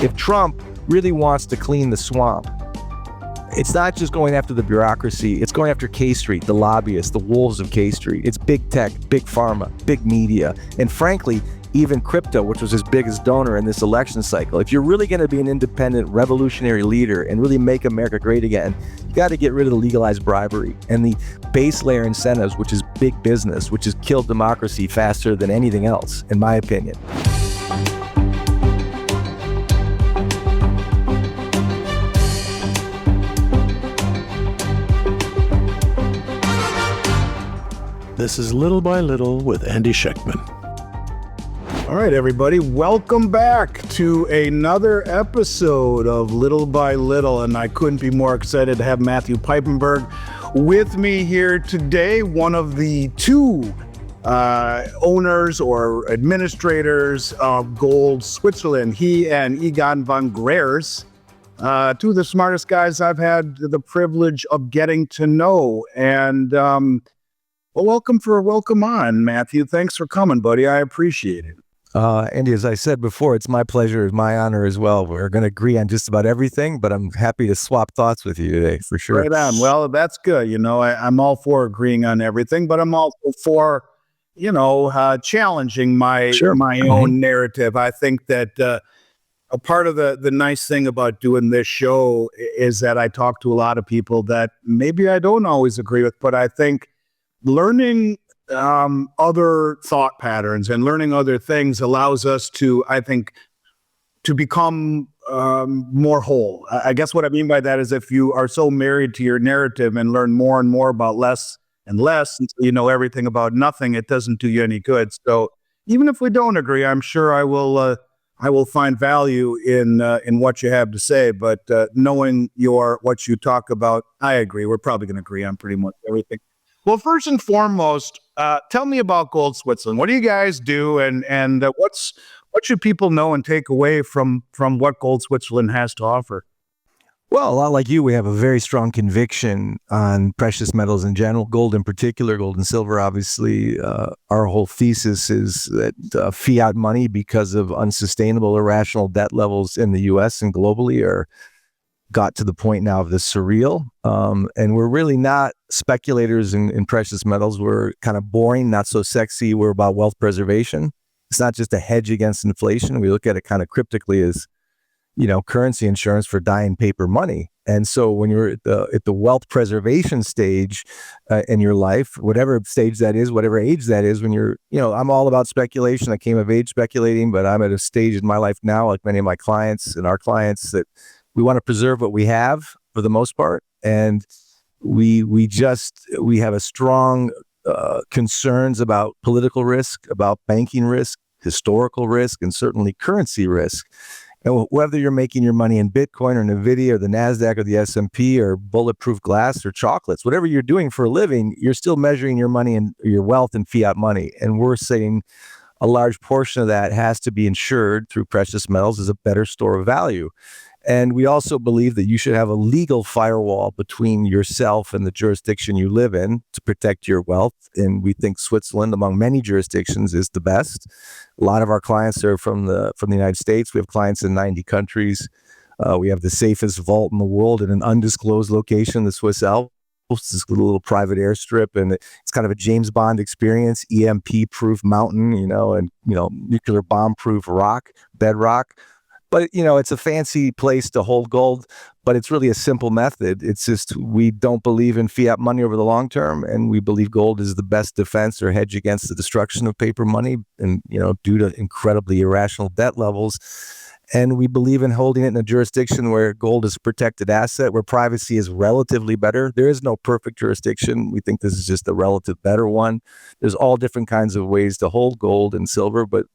If Trump really wants to clean the swamp, it's not just going after the bureaucracy, it's going after K Street, the lobbyists, the wolves of K Street. It's big tech, big pharma, big media, and frankly, even crypto, which was his biggest donor in this election cycle. If you're really going to be an independent revolutionary leader and really make America great again, you got to get rid of the legalized bribery and the base layer incentives, which is big business, which has killed democracy faster than anything else, in my opinion. This is Little by Little with Andy Schectman. All right, everybody, welcome back to another episode of Little by Little, and I couldn't be more excited to have Matthew Piepenburg with me here today, one of the two owners or administrators of Gold Switzerland. He and Egon von Greyers, two of the smartest guys I've had the privilege of getting to know, and well, welcome on, Matthew. Thanks for coming, buddy. I appreciate it. Andy, as I said before, it's my pleasure, it's my honor as well. We're going to agree on just about everything, but I'm happy to swap thoughts with you today, for sure. Right on. Well, that's good. You know, I'm all for agreeing on everything, but I'm also for, challenging my own narrative. I think that a part of the nice thing about doing this show is that I talk to a lot of people that maybe I don't always agree with, but I think learning other thought patterns and learning other things allows us to, I think, to become more whole. I guess what I mean by that is if you are so married to your narrative and learn more and more about less and less until you know everything about nothing, it doesn't do you any good. So even if we don't agree, I'm sure I will find value in what you have to say. But knowing what you talk about, I agree. We're probably going to agree on pretty much everything. Well, first and foremost, tell me about Gold Switzerland. What do you guys do, and what should people know and take away from what Gold Switzerland has to offer? Well, a lot like you, we have a very strong conviction on precious metals in general, gold in particular, gold and silver, obviously. Our whole thesis is that fiat money, because of unsustainable, irrational debt levels in the U.S. and globally, got to the point now of the surreal. And we're really not speculators in precious metals. We're kind of boring, not so sexy. We're about wealth preservation. It's not just a hedge against inflation. We look at it kind of cryptically as, currency insurance for dying paper money. And so when you're at the wealth preservation stage in your life, whatever stage that is, whatever age that is, when you're, I'm all about speculation. I came of age speculating, but I'm at a stage in my life now, like many of my clients and our clients, that we want to preserve what we have for the most part. And we have a strong concerns about political risk, about banking risk, historical risk, and certainly currency risk. And whether you're making your money in Bitcoin or NVIDIA or the NASDAQ or the S&P or bulletproof glass or chocolates, whatever you're doing for a living, you're still measuring your money and your wealth in fiat money. And we're saying a large portion of that has to be insured through precious metals as a better store of value. And we also believe that you should have a legal firewall between yourself and the jurisdiction you live in to protect your wealth. And we think Switzerland, among many jurisdictions, is the best. A lot of our clients are from the United States. We have clients in 90 countries. We have the safest vault in the world in an undisclosed location, the Swiss Alps. This little private airstrip, and it's kind of a James Bond experience, EMP-proof mountain, and nuclear bomb-proof bedrock. But, it's a fancy place to hold gold, but it's really a simple method. It's just we don't believe in fiat money over the long term, and we believe gold is the best defense or hedge against the destruction of paper money and, due to incredibly irrational debt levels. And we believe in holding it in a jurisdiction where gold is a protected asset, where privacy is relatively better. There is no perfect jurisdiction. We think this is just a relative better one. There's all different kinds of ways to hold gold and silver, but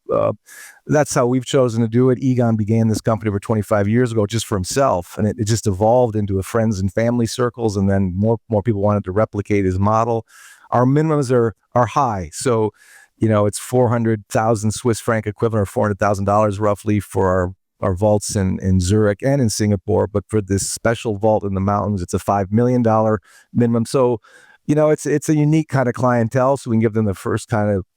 that's how we've chosen to do it. Egon began this company over 25 years ago just for himself, and it just evolved into a friends and family circles, and then more people wanted to replicate his model. Our minimums are high, so it's 400,000 Swiss franc equivalent, or $400,000 roughly, for our vaults in Zurich and in Singapore. But for this special vault in the mountains, it's a $5 million minimum. So, It's a unique kind of clientele, so we can give them the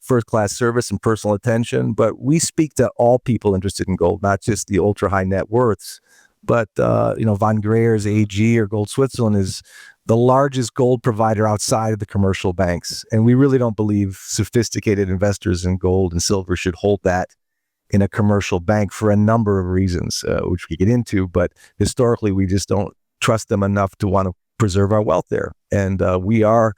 first-class service and personal attention. But we speak to all people interested in gold, not just the ultra-high net worths. But Von Greyer's AG or Gold Switzerland is the largest gold provider outside of the commercial banks, and we really don't believe sophisticated investors in gold and silver should hold that in a commercial bank for a number of reasons, which we get into. But historically, we just don't trust them enough to want to preserve our wealth there. And we are,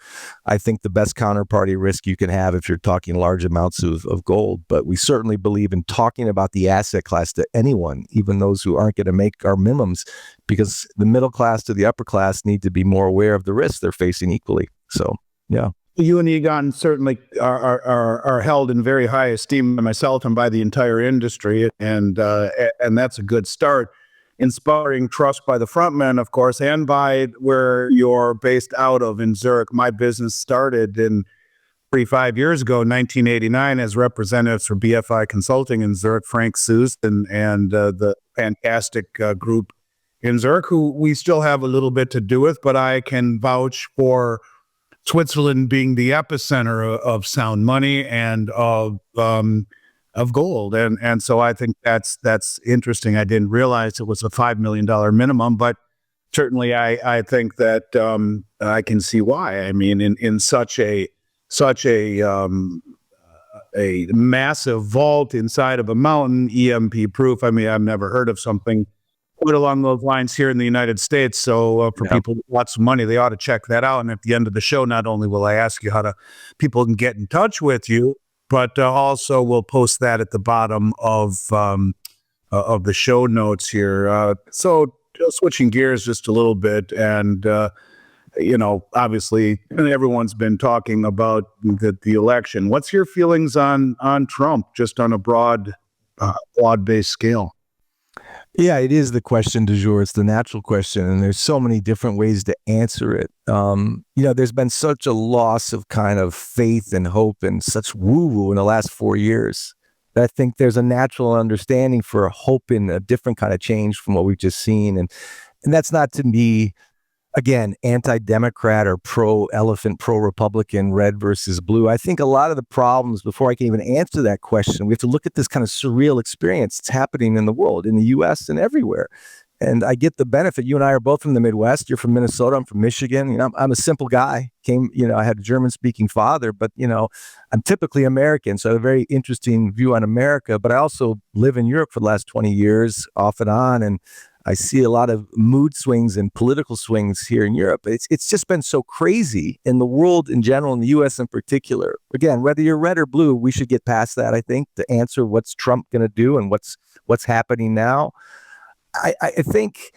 I think, the best counterparty risk you can have if you're talking large amounts of gold. But we certainly believe in talking about the asset class to anyone, even those who aren't going to make our minimums, because the middle class to the upper class need to be more aware of the risks they're facing equally. So, yeah. You and Egon certainly are held in very high esteem by myself and by the entire industry, and that's a good start. Inspiring trust by the front men, of course, and by where you're based out of in Zurich. My business started 35 years ago, 1989, as representatives for BFI Consulting in Zurich, Frank Seuss and the fantastic group in Zurich, who we still have a little bit to do with, but I can vouch for Switzerland being the epicenter of sound money and of gold. And so I think that's interesting. I didn't realize it was a $5 million minimum, but certainly I think that I can see why. I mean, in such a massive vault inside of a mountain, EMP proof. I mean, I've never heard of something quite along those lines here in the United States. So for people with lots of money, they ought to check that out. And at the end of the show, not only will I ask you how people can get in touch with you, but also we'll post that at the bottom of the show notes here. So switching gears just a little bit, and obviously everyone's been talking about the election. What's your feelings on Trump, just on a broad-based scale? Yeah, it is the question du jour. It's the natural question, and there's so many different ways to answer it. There's been such a loss of kind of faith and hope and such woo-woo in the last 4 years that I think there's a natural understanding for hope in a different kind of change from what we've just seen. And that's not to be, again, anti-Democrat or pro-elephant, pro-Republican, red versus blue. I think a lot of the problems, before I can even answer that question, we have to look at this kind of surreal experience that's happening in the world, in the U.S. and everywhere. And I get the benefit. You and I are both from the Midwest. You're from Minnesota. I'm from Michigan. I'm a simple guy. I had a German-speaking father, but, I'm typically American. So I have a very interesting view on America. But I also live in Europe for the last 20 years, off and on. And I see a lot of mood swings and political swings here in Europe. It's just been so crazy in the world in general, in the U.S. in particular. Again, whether you're red or blue, we should get past that, I think, to answer what's Trump going to do and what's happening now. I think,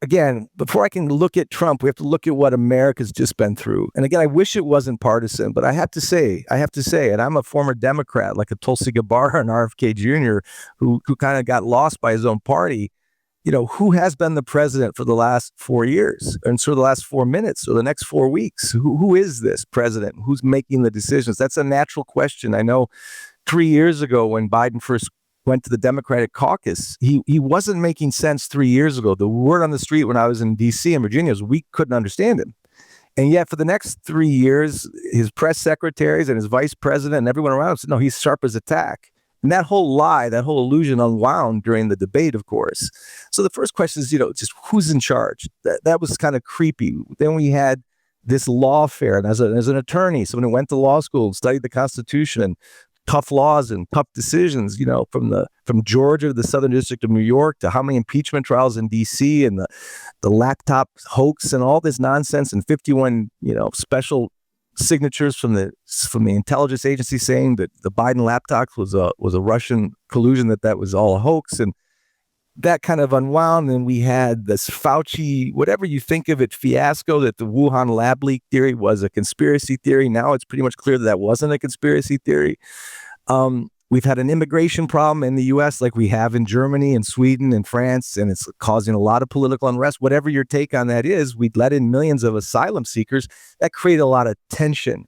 again, before I can look at Trump, we have to look at what America's just been through. And again, I wish it wasn't partisan, but I have to say, and I'm a former Democrat, like a Tulsi Gabbard and RFK Jr., who kind of got lost by his own party. Who has been the president for the last 4 years and sort of the last 4 minutes or the next 4 weeks? Who is this president? Who's making the decisions? That's a natural question. I know 3 years ago when Biden first went to the Democratic caucus, he wasn't making sense 3 years ago. The word on the street when I was in D.C. and Virginia was we couldn't understand him. And yet for the next 3 years, his press secretaries and his vice president and everyone around him said, no, he's sharp as a tack. And that whole lie, that whole illusion unwound during the debate, of course. So the first question is, just who's in charge? That was kind of creepy. Then we had this lawfare. And as an attorney, someone who went to law school and studied the Constitution and tough laws and tough decisions, from Georgia to the Southern District of New York to how many impeachment trials in D.C. and the laptop hoax and all this nonsense and 51, special signatures from the intelligence agency saying that the Biden laptop was a Russian collusion, that was all a hoax, and that kind of unwound. And we had this Fauci, whatever you think of it, fiasco that the Wuhan lab leak theory was a conspiracy theory. Now it's pretty much clear that wasn't a conspiracy theory. We've had an immigration problem in the U.S. like we have in Germany and Sweden and France, and it's causing a lot of political unrest. Whatever your take on that is, we'd let in millions of asylum seekers. That created a lot of tension.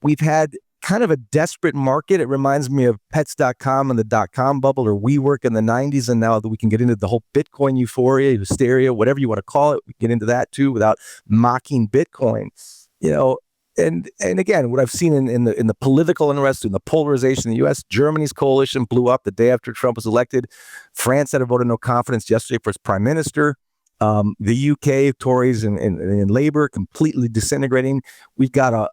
We've had kind of a desperate market. It reminds me of pets.com and the dot-com bubble, or WeWork in the 90s. And now that we can get into the whole Bitcoin euphoria, hysteria, whatever you want to call it, we get into that too without mocking Bitcoin. And again, what I've seen in the political unrest, in the polarization in the U.S., Germany's coalition blew up the day after Trump was elected. France had a vote of no confidence yesterday for its prime minister. The UK, Tories and Labour completely disintegrating. We've got a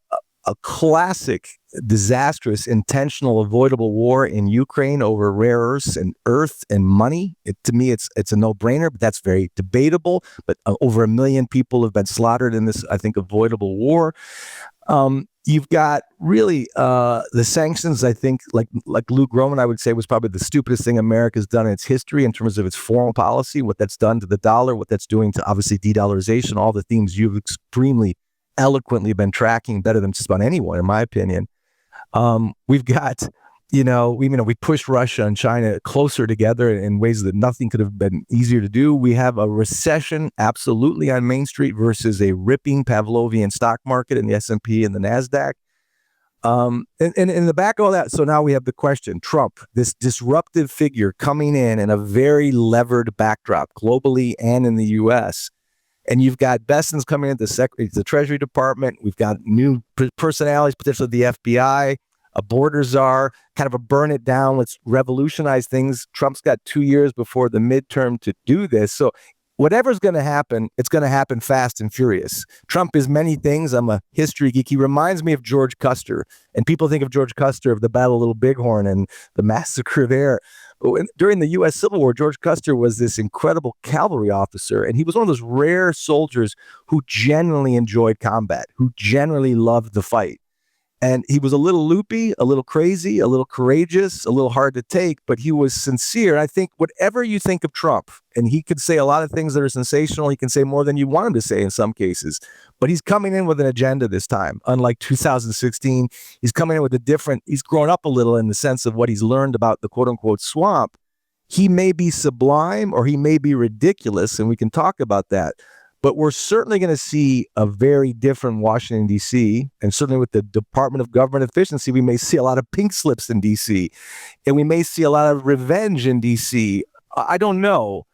classic, disastrous, intentional, avoidable war in Ukraine over rare earths and earth and money. To me, it's a no-brainer, but that's very debatable. But over 1 million people have been slaughtered in this, I think, avoidable war. You've got really the sanctions, I think, like Luke Gromen, I would say, was probably the stupidest thing America's done in its history in terms of its foreign policy, what that's done to the dollar, what that's doing to, obviously, de-dollarization, all the themes you've extremely eloquently been tracking better than just about anyone, in my opinion. We've got, we pushed Russia and China closer together in ways that nothing could have been easier to do. We have a recession absolutely on Main Street versus a ripping Pavlovian stock market in the S&P and the NASDAQ. And in the back of all that, so now we have the question, Trump, this disruptive figure coming in a very levered backdrop globally and in the U.S., and you've got Besson's coming into the Treasury Department. We've got new personalities, potentially the FBI, a border czar, kind of a burn it down, let's revolutionize things. Trump's got 2 years before the midterm to do this. So whatever's going to happen, it's going to happen fast and furious. Trump is many things. I'm a history geek. He reminds me of George Custer. And people think of George Custer of the Battle of Little Bighorn and the massacre there. During the U.S. Civil War, George Custer was this incredible cavalry officer, and he was one of those rare soldiers who genuinely enjoyed combat, who generally loved the fight. And he was a little loopy, a little crazy, a little courageous, a little hard to take, but he was sincere. I think whatever you think of Trump, and he could say a lot of things that are sensational, he can say more than you want him to say in some cases, but he's coming in with an agenda this time. Unlike 2016, he's coming in with he's grown up a little in the sense of what he's learned about the quote unquote swamp. He may be sublime or he may be ridiculous, and we can talk about that. But we're certainly going to see a very different Washington, D.C., and certainly with the Department of Government Efficiency, we may see a lot of pink slips in D.C., and we may see a lot of revenge in D.C. I don't know,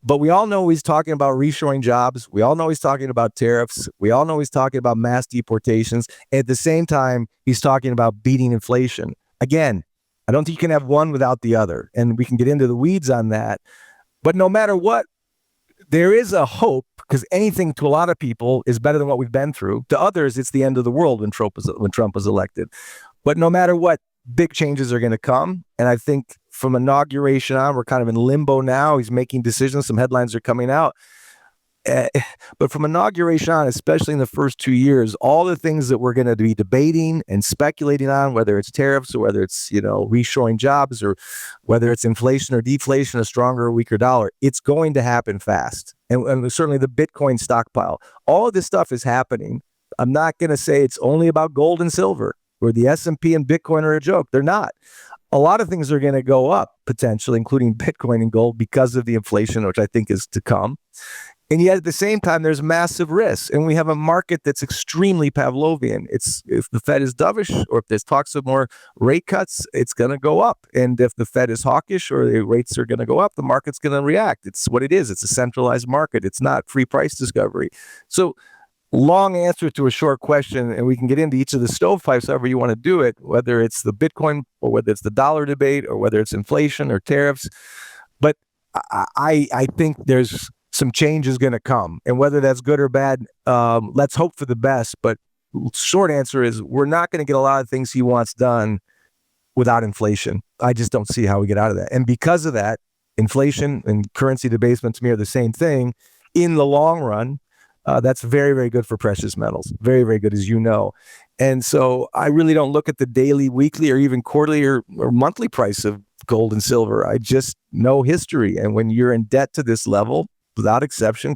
but we all know he's talking about reshoring jobs. We all know he's talking about tariffs. We all know he's talking about mass deportations. And at the same time, he's talking about beating inflation. Again, I don't think you can have one without the other, and we can get into the weeds on that. But no matter what, there is a hope, because anything to a lot of people is better than what we've been through. To others, it's the end of the world when Trump was elected. But no matter what, big changes are going to come. And I think from inauguration on, we're kind of in limbo now. He's making decisions. Some headlines are coming out. But from inauguration on, especially in the first 2 years, all the things that we're going to be debating and speculating on, whether it's tariffs or whether it's, reshoring jobs or whether it's inflation or deflation, a stronger or weaker dollar, it's going to happen fast. And certainly the Bitcoin stockpile, all of this stuff is happening. I'm not going to say it's only about gold and silver, or the S&P and Bitcoin are a joke. They're not. A lot of things are going to go up potentially, including Bitcoin and gold, because of the inflation, which I think is to come. And yet at the same time, there's massive risks. And we have a market that's extremely Pavlovian. If the Fed is dovish, or if there's talks of more rate cuts, it's going to go up. And if the Fed is hawkish or the rates are going to go up, the market's going to react. It's what it is. It's a centralized market. It's not free price discovery. So long answer to a short question, and we can get into each of the stovepipes however you want to do it, whether it's the Bitcoin or whether it's the dollar debate or whether it's inflation or tariffs. But I think there's some change is going to come, and whether that's good or bad, let's hope for the best. But short answer is we're not going to get a lot of things he wants done without inflation. I just don't see how we get out of that. And because of that, inflation and currency debasement to me are the same thing. In the long run, that's very, very good for precious metals. Very, very good, as you know. And so I really don't look at the daily, weekly, or even quarterly or monthly price of gold and silver. I just know history. And when you're in debt to this level, without exception,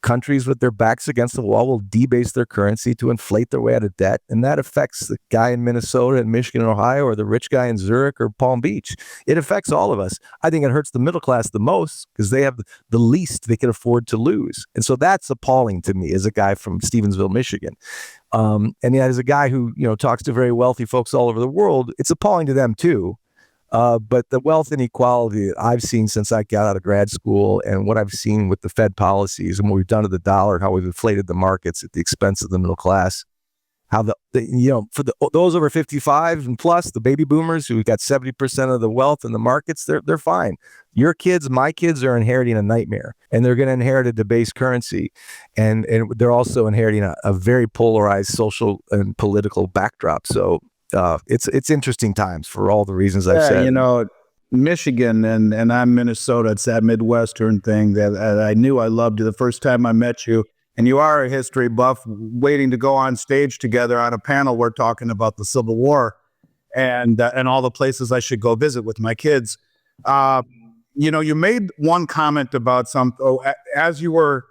countries with their backs against the wall will debase their currency to inflate their way out of debt. And that affects the guy in Minnesota and Michigan and Ohio, or the rich guy in Zurich or Palm Beach. It affects all of us. I think it hurts the middle class the most because they have the least they can afford to lose. And so that's appalling to me as a guy from Stevensville, Michigan. And yet, as a guy who, talks to very wealthy folks all over the world, it's appalling to them too. But the wealth inequality that I've seen since I got out of grad school, and what I've seen with the Fed policies and what we've done to the dollar, how we've inflated the markets at the expense of the middle class, how for those over 55 and plus, the baby boomers who got 70% of the wealth in the markets, they're fine. Your kids, my kids, are inheriting a nightmare, and they're going to inherit a debased currency, and they're also inheriting a very polarized social and political backdrop. So it's interesting times for all the reasons I've said. Michigan and I'm Minnesota. It's that Midwestern thing that I knew I loved you the first time I met you. And you are a history buff waiting to go on stage together on a panel. We're talking about the Civil War and all the places I should go visit with my kids. You made one comment about as you were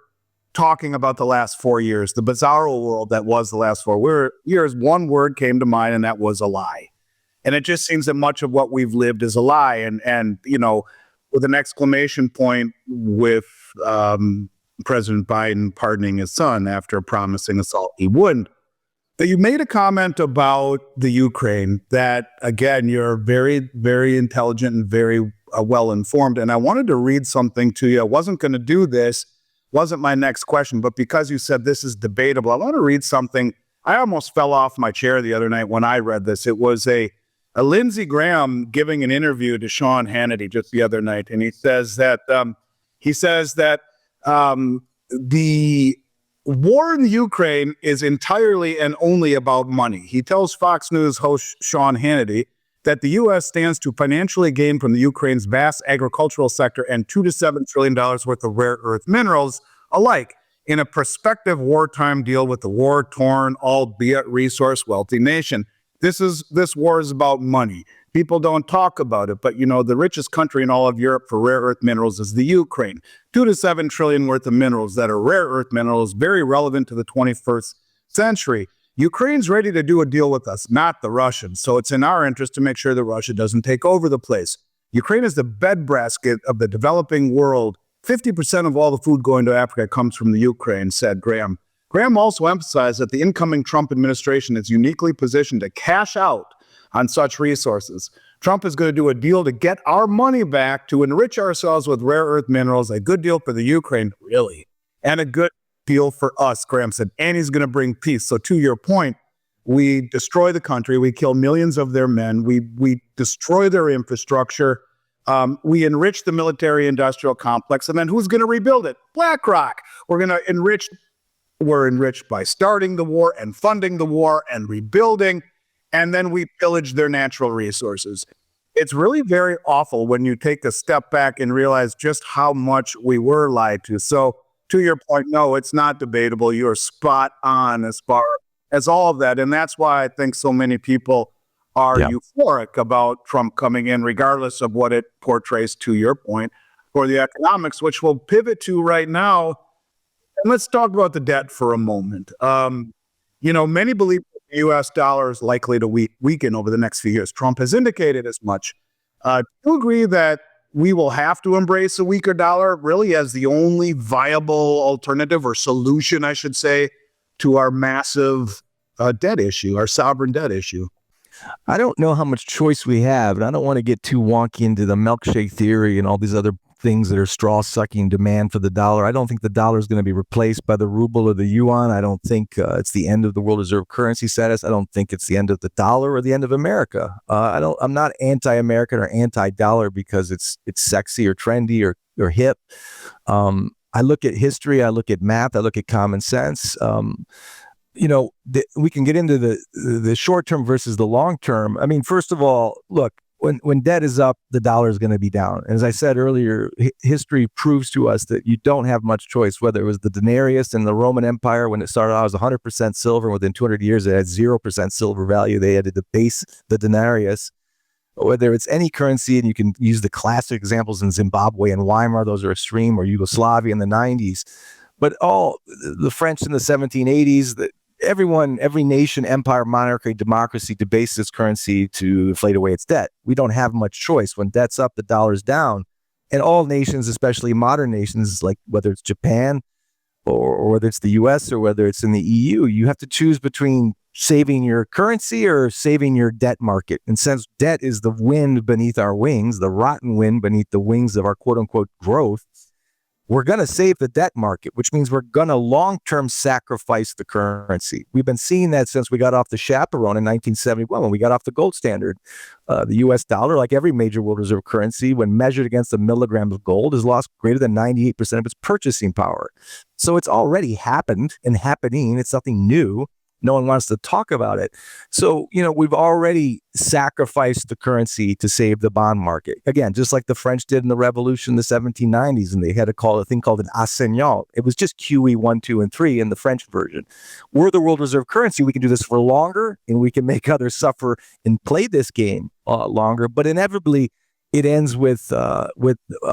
talking about the last 4 years, the bizarro world that was the last 4 years, one word came to mind, and that was a lie. And it just seems that much of what we've lived is a lie. And with an exclamation point with President Biden pardoning his son after promising us all he wouldn't. That you made a comment about the Ukraine that, again, you're very, very intelligent and very well-informed. And I wanted to read something to you. I wasn't going to do this. Wasn't my next question, but because you said this is debatable, I want to read something. I almost fell off my chair the other night when I read this. It was a Lindsey Graham giving an interview to Sean Hannity just the other night, and he says that the war in Ukraine is entirely and only about money. He tells Fox News host Sean Hannity that the U.S. stands to financially gain from the Ukraine's vast agricultural sector and $2 to $7 trillion worth of rare earth minerals alike in a prospective wartime deal with the war-torn, albeit resource-wealthy nation. This war is about money. People don't talk about it, but the richest country in all of Europe for rare earth minerals is the Ukraine. $2 to $7 trillion worth of minerals that are rare earth minerals, very relevant to the 21st century. Ukraine's ready to do a deal with us, not the Russians. So it's in our interest to make sure that Russia doesn't take over the place. Ukraine is the breadbasket of the developing world. 50% of all the food going to Africa comes from the Ukraine, said Graham. Graham also emphasized that the incoming Trump administration is uniquely positioned to cash out on such resources. Trump is going to do a deal to get our money back, to enrich ourselves with rare earth minerals, a good deal for the Ukraine, really, and a good deal for us, Graham said, and he's going to bring peace. So to your point, we destroy the country, we kill millions of their men, we destroy their infrastructure, we enrich the military-industrial complex, and then who's going to rebuild it? BlackRock. We're enriched by starting the war and funding the war and rebuilding, and then we pillage their natural resources. It's really very awful when you take a step back and realize just how much we were lied to. So to your point, no, it's not debatable. You're spot on as far as all of that. And that's why I think so many people are euphoric about Trump coming in, regardless of what it portrays, to your point, for the economics, which we'll pivot to right now. And let's talk about the debt for a moment. Many believe the U.S. dollar is likely to weaken over the next few years. Trump has indicated as much. Do you agree that we will have to embrace a weaker dollar really as the only viable alternative or solution, I should say, to our massive debt issue, our sovereign debt issue? I don't know how much choice we have, and I don't want to get too wonky into the milkshake theory and all these other things that are straw-sucking demand for the dollar. I don't think the dollar is going to be replaced by the ruble or the yuan. I don't think it's the end of the world reserve currency status. I don't think it's the end of the dollar or the end of America. I'm not anti-American or anti-dollar because it's sexy or trendy or hip. I look at history. I look at math. I look at common sense. We can get into the short term versus the long term. I mean, first of all, look, when debt is up, the dollar is going to be down. And as I said earlier, history proves to us that you don't have much choice, whether it was the denarius in the Roman Empire when it started out as 100% silver. Within 200 years, it had 0% silver value. They had to debase the denarius. whether it's any currency, and you can use the classic examples in Zimbabwe and Weimar, those are extreme, or Yugoslavia in the 90s. But all the French in the 1780s, every nation, empire, monarchy, democracy debases its currency to inflate away its debt. We don't have much choice. When debt's up, the dollar's down. And all nations, especially modern nations, like whether it's Japan or whether it's the US or whether it's in the EU, you have to choose between saving your currency or saving your debt market. And since debt is the wind beneath our wings, the rotten wind beneath the wings of our quote unquote growth, we're going to save the debt market, which means we're going to long-term sacrifice the currency. We've been seeing that since we got off the chaperone in 1971, when we got off the gold standard. The U.S. dollar, like every major world reserve currency, when measured against a milligram of gold, has lost greater than 98% of its purchasing power. So it's already happened and happening. It's nothing new. No one wants to talk about it. So, we've already sacrificed the currency to save the bond market. Again, just like the French did in the Revolution in the 1790s, and they had a thing called an assignat. It was just QE 1, 2, and 3 in the French version. We're the world reserve currency. We can do this for longer, and we can make others suffer and play this game longer. But inevitably, it ends with a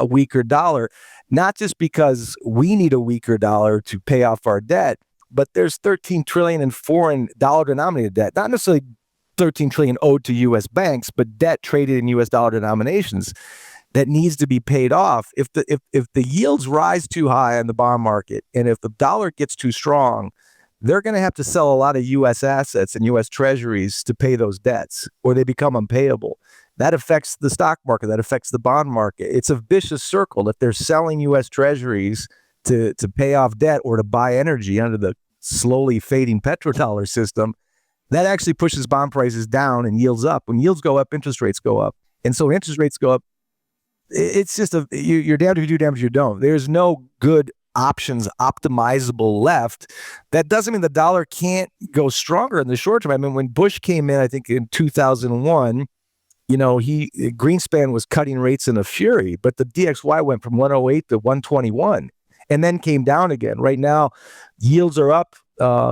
weaker dollar, not just because we need a weaker dollar to pay off our debt, but there's 13 trillion in foreign dollar-denominated debt, not necessarily 13 trillion owed to U.S. banks, but debt traded in U.S. dollar denominations that needs to be paid off. If the yields rise too high in the bond market, and if the dollar gets too strong, they're going to have to sell a lot of U.S. assets and U.S. treasuries to pay those debts, or they become unpayable. That affects the stock market. That affects the bond market. It's a vicious circle. If they're selling U.S. treasuries to pay off debt or to buy energy under the slowly fading petrodollar system, that actually pushes bond prices down and yields up. When yields go up, interest rates go up. And so interest rates go up, it's just you're damned if you do, damned if you don't. There's no good options optimizable left. That doesn't mean the dollar can't go stronger in the short term. I mean, when Bush came in, I think in 2001, Greenspan was cutting rates in a fury, but the DXY went from 108 to 121. And then came down again. Right now, yields are up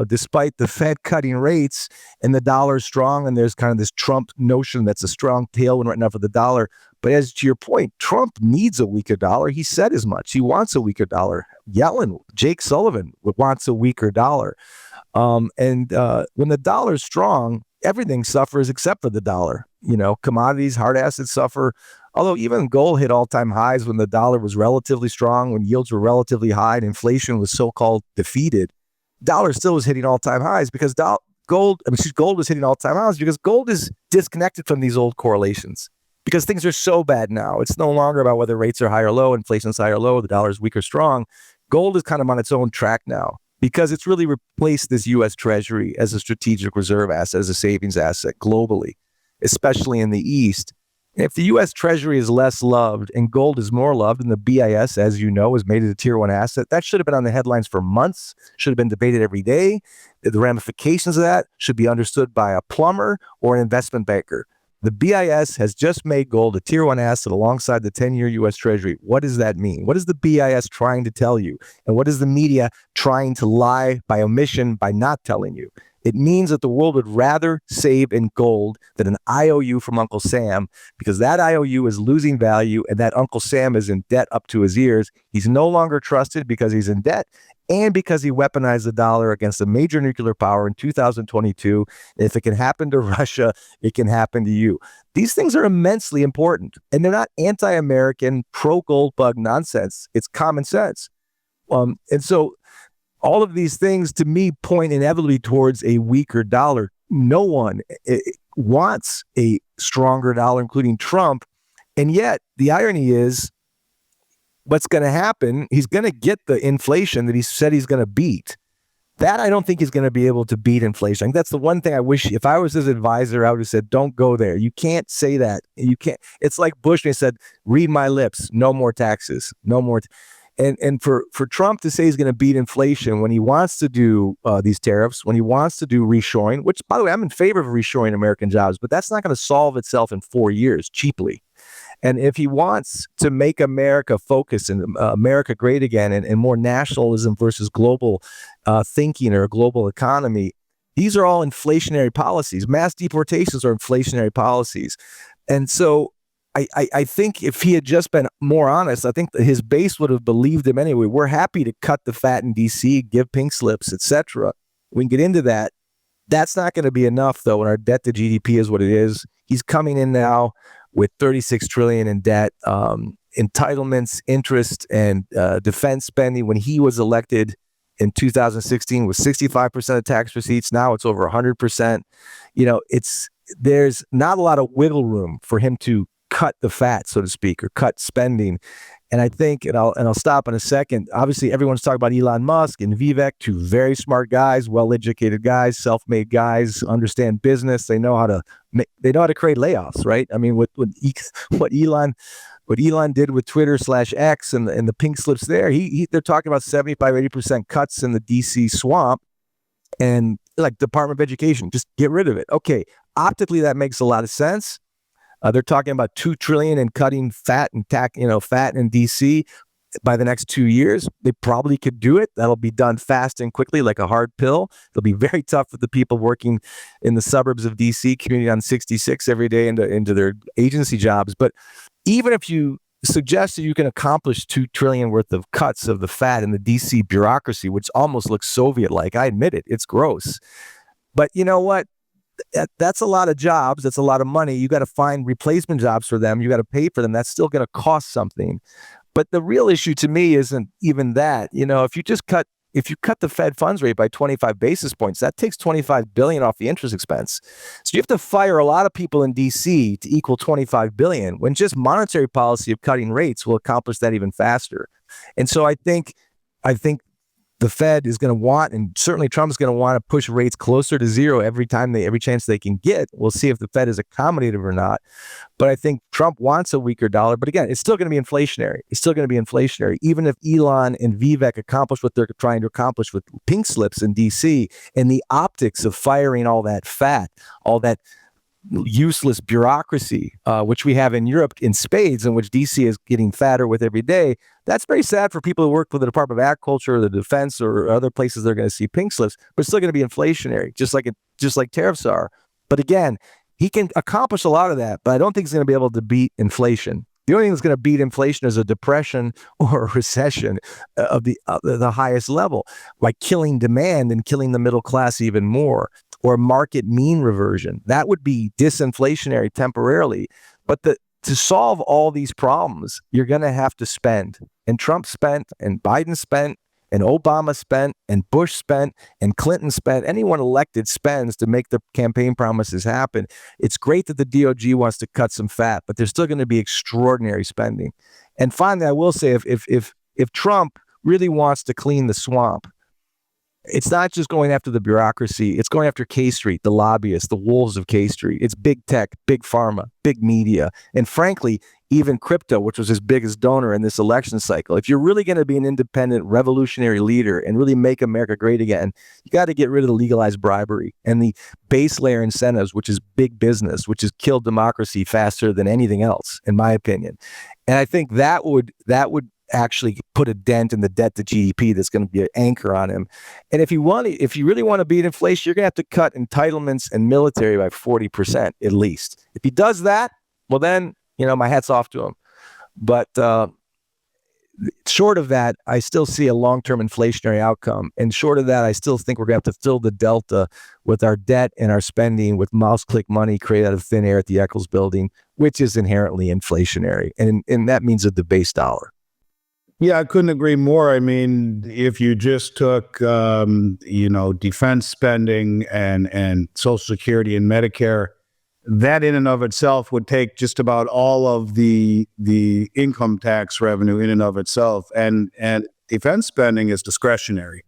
despite the Fed cutting rates, and the dollar is strong. And there's kind of this Trump notion that's a strong tailwind right now for the dollar. But as to your point, Trump needs a weaker dollar. He said as much. He wants a weaker dollar. Yellen, Jake Sullivan wants a weaker dollar. When the dollar is strong, everything suffers except for the dollar. Commodities, hard assets suffer. Although even gold hit all-time highs when the dollar was relatively strong, when yields were relatively high and inflation was so-called defeated, dollar still was hitting all-time highs because gold was hitting all-time highs because gold is disconnected from these old correlations. Because things are so bad now. It's no longer about whether rates are high or low, inflation's high or low, the dollar is weak or strong. Gold is kind of on its own track now because it's really replaced this U.S. Treasury as a strategic reserve asset, as a savings asset globally, especially in the East. If the U.S. Treasury is less loved and gold is more loved, and the BIS, as you know, is made it a tier one asset, that should have been on the headlines for months, should have been debated every day. The ramifications of that should be understood by a plumber or an investment banker. The BIS has just made gold a tier one asset alongside the 10-year U.S. Treasury. What does that mean? What is the BIS trying to tell you? And what is the media trying to lie by omission by not telling you? It means that the world would rather save in gold than an IOU from Uncle Sam, because that IOU is losing value and that Uncle Sam is in debt up to his ears. He's no longer trusted because he's in debt and because he weaponized the dollar against a major nuclear power in 2022. If it can happen to Russia, it can happen to you. These things are immensely important, and they're not anti-American, pro-gold bug nonsense. It's common sense. And so all of these things, to me, point inevitably towards a weaker dollar. No one wants a stronger dollar, including Trump. And yet, the irony is, what's going to happen, he's going to get the inflation that he said he's going to beat. That I don't think he's going to be able to beat inflation. I think that's the one thing I wish, if I was his advisor, I would have said, don't go there. You can't say that. You can't. It's like Bush when he said, read my lips, no more taxes, no more. And for Trump to say he's going to beat inflation when he wants to do these tariffs, when he wants to do reshoring, which, by the way, I'm in favor of reshoring American jobs, but that's not going to solve itself in 4 years cheaply. And if he wants to make America focus and America great again and more nationalism versus global thinking or a global economy, these are all inflationary policies. Mass deportations are inflationary policies. And so I think if he had just been more honest, I think that his base would have believed him anyway. We're happy to cut the fat in DC, give pink slips, etc. We can get into that. That's not going to be enough, though, when our debt to GDP is what it is. He's coming in now with 36 trillion in debt, entitlements, interest, and defense spending. When he was elected in 2016, was 65% of tax receipts. Now it's over 100%. There's not a lot of wiggle room for him to cut the fat, so to speak, or cut spending. And I think, and I'll stop in a second. Obviously, everyone's talking about Elon Musk and Vivek, two very smart guys, well-educated guys, self-made guys, understand business. They know how to create layoffs, right? I mean, what Elon did with Twitter/X and the pink slips there, they're talking about 75-80% cuts in the DC swamp, and like Department of Education, just get rid of it. Okay, optically that makes a lot of sense. They're talking about $2 trillion in cutting fat in DC by the next 2 years. They probably could do it. That'll be done fast and quickly, like a hard pill. It'll be very tough for the people working in the suburbs of DC, commuting on 66 every day into their agency jobs. But even if you suggest that you can accomplish $2 trillion worth of cuts of the fat in the DC bureaucracy, which almost looks Soviet-like, I admit it, it's gross. But you know what? That's a lot of jobs. That's a lot of money. You got to find replacement jobs for them. You got to pay for them. That's still going to cost something. But the real issue to me isn't even that. If you cut the Fed funds rate by 25 basis points, that takes $25 billion off the interest expense. So you have to fire a lot of people in DC to equal $25 billion, when just monetary policy of cutting rates will accomplish that even faster. And so I think the Fed is going to want, and certainly Trump's going to want to push rates closer to zero every chance they can get. We'll see if the Fed is accommodative or not. But I think Trump wants a weaker dollar. But again, it's still going to be inflationary. Even if Elon and Vivek accomplish what they're trying to accomplish with pink slips in DC, and the optics of firing all that fat, all that useless bureaucracy, which we have in Europe in spades, and which DC is getting fatter with every day. That's very sad for people who work for the Department of Agriculture or the Defense or other places they're going to see pink slips, but it's still going to be inflationary, just like tariffs are. But again, he can accomplish a lot of that, but I don't think he's going to be able to beat inflation. The only thing that's going to beat inflation is a depression or a recession of the highest level, like killing demand and killing the middle class even more, or market mean reversion. That would be disinflationary temporarily. But to solve all these problems, you're going to have to spend. And Trump spent, and Biden spent, and Obama spent, and Bush spent, and Clinton spent. Anyone elected spends to make the campaign promises happen. It's great that the DOJ wants to cut some fat, but there's still going to be extraordinary spending. And finally, I will say, if Trump really wants to clean the swamp, it's not just going after the bureaucracy. It's going after K Street, the lobbyists, the wolves of K Street. It's big tech, big pharma, big media, and frankly, even crypto, which was his biggest donor in this election cycle. If you're really going to be an independent revolutionary leader and really make America great again, you got to get rid of the legalized bribery and the base layer incentives, which is big business, which has killed democracy faster than anything else, in my opinion. And I think that would actually put a dent in the debt to GDP that's going to be an anchor on him. And if you really want to beat inflation, you're going to have to cut entitlements and military by 40% at least. If he does that, well then, my hat's off to him. But short of that, I still see a long-term inflationary outcome. And short of that, I still think we're going to have to fill the delta with our debt and our spending with mouse click money created out of thin air at the Eccles building, which is inherently inflationary. And that means a debased dollar. Yeah, I couldn't agree more. I mean, if you just took, defense spending and Social Security and Medicare, that in and of itself would take just about all of the income tax revenue in and of itself. And defense spending is discretionary.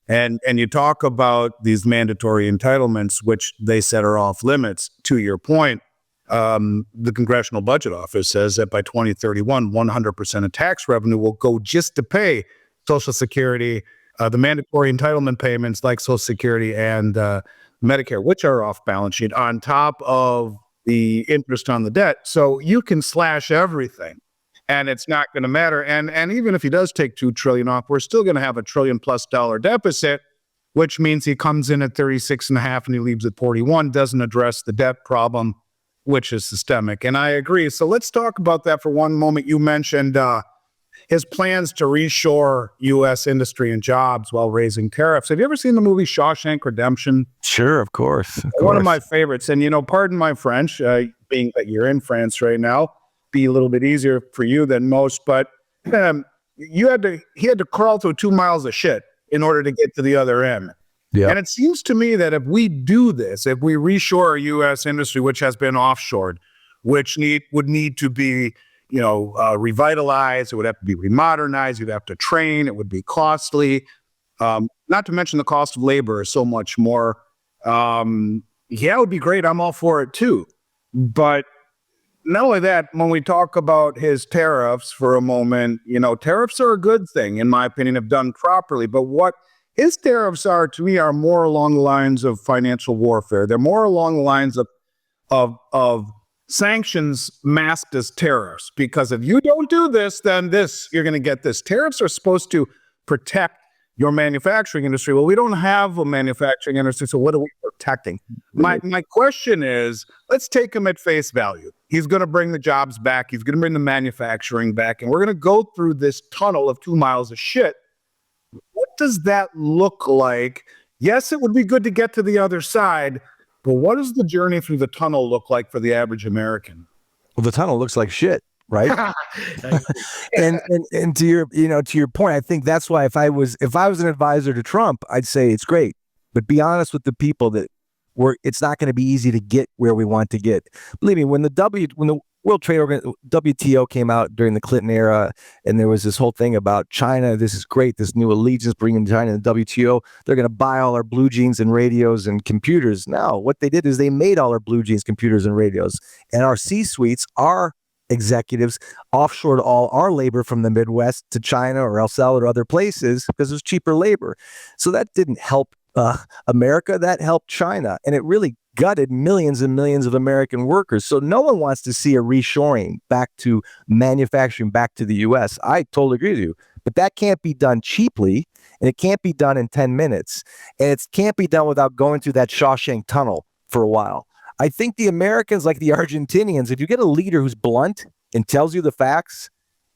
And you talk about these mandatory entitlements, which they said are off limits. To your point, the Congressional Budget Office says that by 2031, 100% of tax revenue will go just to pay Social Security, the mandatory entitlement payments like Social Security and Medicare, which are off balance sheet, on top of the interest on the debt. So you can slash everything and it's not going to matter. And even if he does take $2 trillion off, we're still going to have $1 trillion+ deficit, which means he comes in at 36.5 and he leaves at 41, doesn't address the debt problem. which is systemic. And I agree. So let's talk about that for one moment. You mentioned his plans to reshore U.S. industry and jobs while raising tariffs. Have you ever seen the movie Shawshank Redemption? Sure, of course. One of my favorites. And, pardon my French, being that you're in France right now, be a little bit easier for you than most. But he had to crawl through 2 miles of shit in order to get to the other end. Yeah. And it seems to me that if we do this, if we reshore our U.S. industry, which has been offshored, which would need to be revitalized, it would have to be remodernized, you'd have to train, it would be costly. Not to mention the cost of labor is so much more. It would be great. I'm all for it too. But not only that, when we talk about his tariffs for a moment, tariffs are a good thing, in my opinion, if done properly. But what his tariffs are, to me, are more along the lines of financial warfare. They're more along the lines of sanctions masked as tariffs. Because if you don't do this, then you're going to get this. Tariffs are supposed to protect your manufacturing industry. Well, we don't have a manufacturing industry, so what are we protecting? My question is, let's take him at face value. He's going to bring the jobs back. He's going to bring the manufacturing back, and we're going to go through this tunnel of 2 miles of shit. What does that look like? Yes, it would be good to get to the other side, but what does the journey through the tunnel look like for the average American? Well, the tunnel looks like shit. Right. and to your point, I think that's why if I was an advisor to Trump, I'd say it's great, but be honest with the people that it's not going to be easy to get where we want to get. Believe me, when the World Trade Organization, WTO, came out during the Clinton era, and there was this whole thing about China. This is great. This new allegiance bringing China to the WTO. They're going to buy all our blue jeans and radios and computers. No, what they did is they made all our blue jeans, computers, and radios, and our C-suites, our executives, offshored all our labor from the Midwest to China or El Salvador or other places because it was cheaper labor. So that didn't help America. That helped China, and it really gutted millions and millions of American workers. So no one wants to see a reshoring back to manufacturing back to the U.S. I totally agree with you, but that can't be done cheaply, and it can't be done in 10 minutes, and it can't be done without going through that Shawshank tunnel for a while. I think the Americans, like the Argentinians, if you get a leader who's blunt and tells you the facts,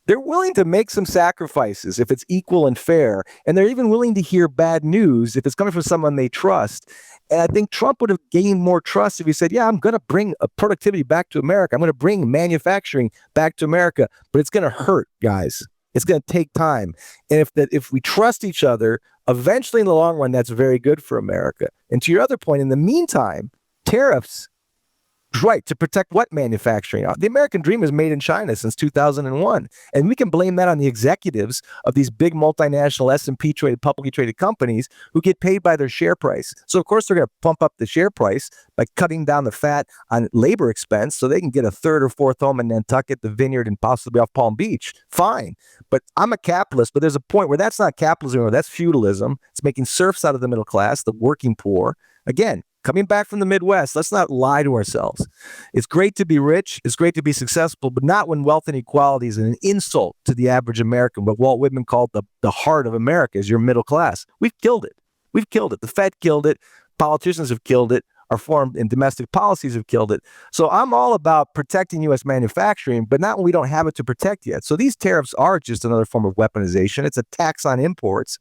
they're willing to make some sacrifices if it's equal and fair. And they're even willing to hear bad news if it's coming from someone they trust. And I think Trump would have gained more trust if he said, yeah, I'm going to bring productivity back to America. I'm going to bring manufacturing back to America, but it's going to hurt, guys. It's going to take time. And if we trust each other, eventually in the long run, that's very good for America. And to your other point, in the meantime, tariffs, right, to protect what manufacturing? The American dream is made in China since 2001. And we can blame that on the executives of these big multinational S&P traded, publicly traded companies who get paid by their share price. So, of course, they're going to pump up the share price by cutting down the fat on labor expense so they can get a third or fourth home in Nantucket, the Vineyard, and possibly off Palm Beach. Fine. But I'm a capitalist, but there's a point where that's not capitalism anymore. That's feudalism. It's making serfs out of the middle class, the working poor. Again, coming back from the Midwest, let's not lie to ourselves. It's great to be rich. It's great to be successful, but not when wealth inequality is an insult to the average American. What Walt Whitman called the heart of America is your middle class. We've killed it. We've killed it. The Fed killed it. Politicians have killed it. Our foreign and domestic policies have killed it. So I'm all about protecting U.S. manufacturing, but not when we don't have it to protect yet. So these tariffs are just another form of weaponization. It's a tax on imports.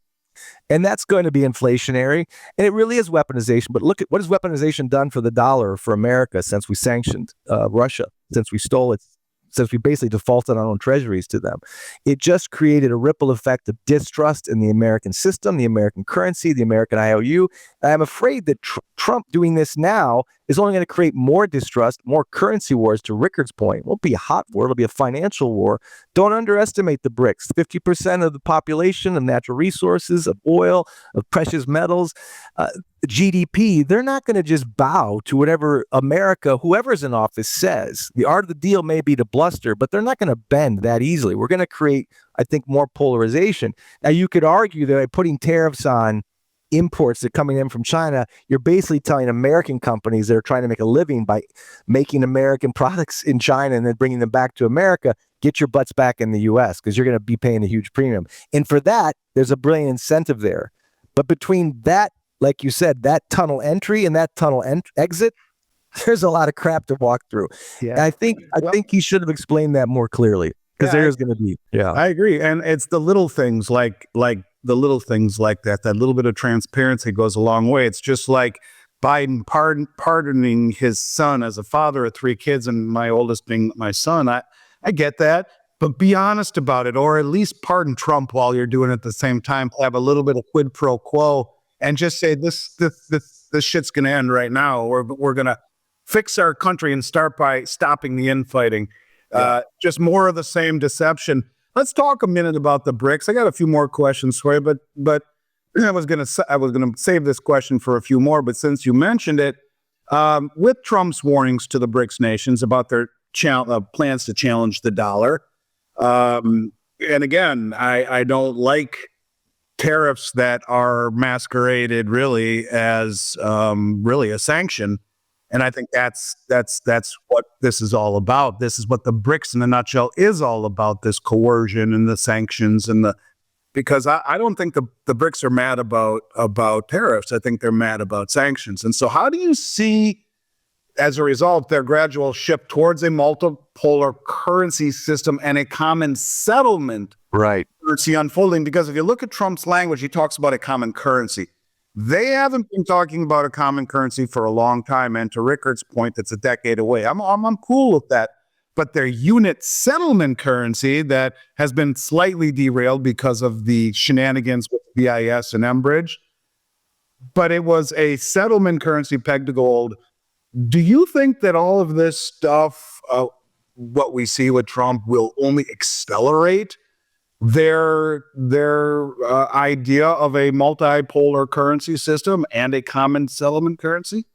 And that's going to be inflationary. And it really is weaponization. But look at what has weaponization done for the dollar, for America, since we sanctioned Russia, since we stole it, since we basically defaulted our own treasuries to them. It just created a ripple effect of distrust in the American system, the American currency, the American IOU. And I'm afraid that Trump doing this now is only going to create more distrust, more currency wars, to Rickard's point. It won't be a hot war. It'll be a financial war. Don't underestimate the BRICS. 50% of the population of natural resources, of oil, of precious metals, GDP, they're not going to just bow to whatever America, whoever's in office, says. The art of the deal may be to bluster, but they're not going to bend that easily. We're going to create, I think, more polarization. Now, you could argue that by putting tariffs on imports that are coming in from China, you're basically telling American companies that are trying to make a living by making American products in China and then bringing them back to America, get your butts back in the U.S. because you're going to be paying a huge premium. And for that, there's a brilliant incentive there. But between that, like you said, that tunnel entry and that tunnel exit, There's a lot of crap to walk through. Yeah. And I think he should have explained that more clearly, because there's going to be. Yeah, I agree. And it's the little things like the little things like that little bit of transparency goes a long way. It's just like Biden pardoning his son as a father of 3 kids, and my oldest being my son. I get that, but be honest about it, or at least pardon Trump while you're doing it at the same time. Have a little bit of quid pro quo and just say this shit's going to end right now, or we're going to fix our country and start by stopping the infighting. Just more of the same deception. Let's talk a minute about the BRICS. I got a few more questions for you, but I was gonna save this question for a few more. But since you mentioned it, with Trump's warnings to the BRICS nations about their plans to challenge the dollar, and again, I don't like tariffs that are masqueraded really as really a sanction. And I think that's what this is all about. This is what the BRICS in a nutshell is all about, this coercion and the sanctions because I don't think the BRICS are mad about tariffs. I think they're mad about sanctions. And so how do you see, as a result, their gradual shift towards a multipolar currency system and a common settlement currency unfolding? Because if you look at Trump's language, he talks about a common currency. They haven't been talking about a common currency for a long time, and to Rickard's point, that's a decade away. I'm cool with that, but their unit settlement currency that has been slightly derailed because of the shenanigans with BIS and Enbridge, but it was a settlement currency pegged to gold. Do you think that all of this stuff, what we see with Trump, will only accelerate their idea of a multipolar currency system and a common settlement currency?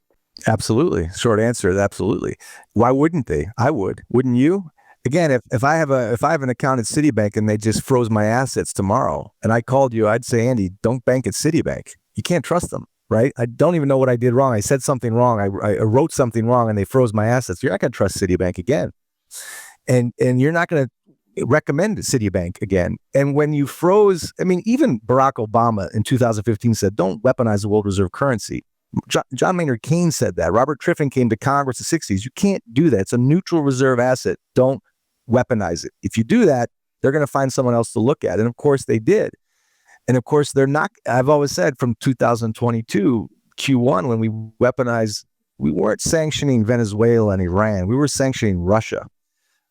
Absolutely. Short answer, absolutely. Why wouldn't they? I would. Wouldn't you? Again, if I have an account at Citibank and they just froze my assets tomorrow, and I called you, I'd say, Andy, don't bank at Citibank. You can't trust them, right? I don't even know what I did wrong. I said something wrong. I wrote something wrong, and they froze my assets. You're not going to trust Citibank again, and you're not going to recommend Citibank again. And when you froze, I mean, even Barack Obama in 2015 said, don't weaponize the world reserve currency. John Maynard Keynes said that. Robert Triffin came to Congress in the 60s. You can't do that. It's a neutral reserve asset. Don't weaponize it. If you do that, they're going to find someone else to look at. And of course they did. And of course they're not. I've always said from 2022 Q1, when we weaponized, we weren't sanctioning Venezuela and Iran. We were sanctioning Russia,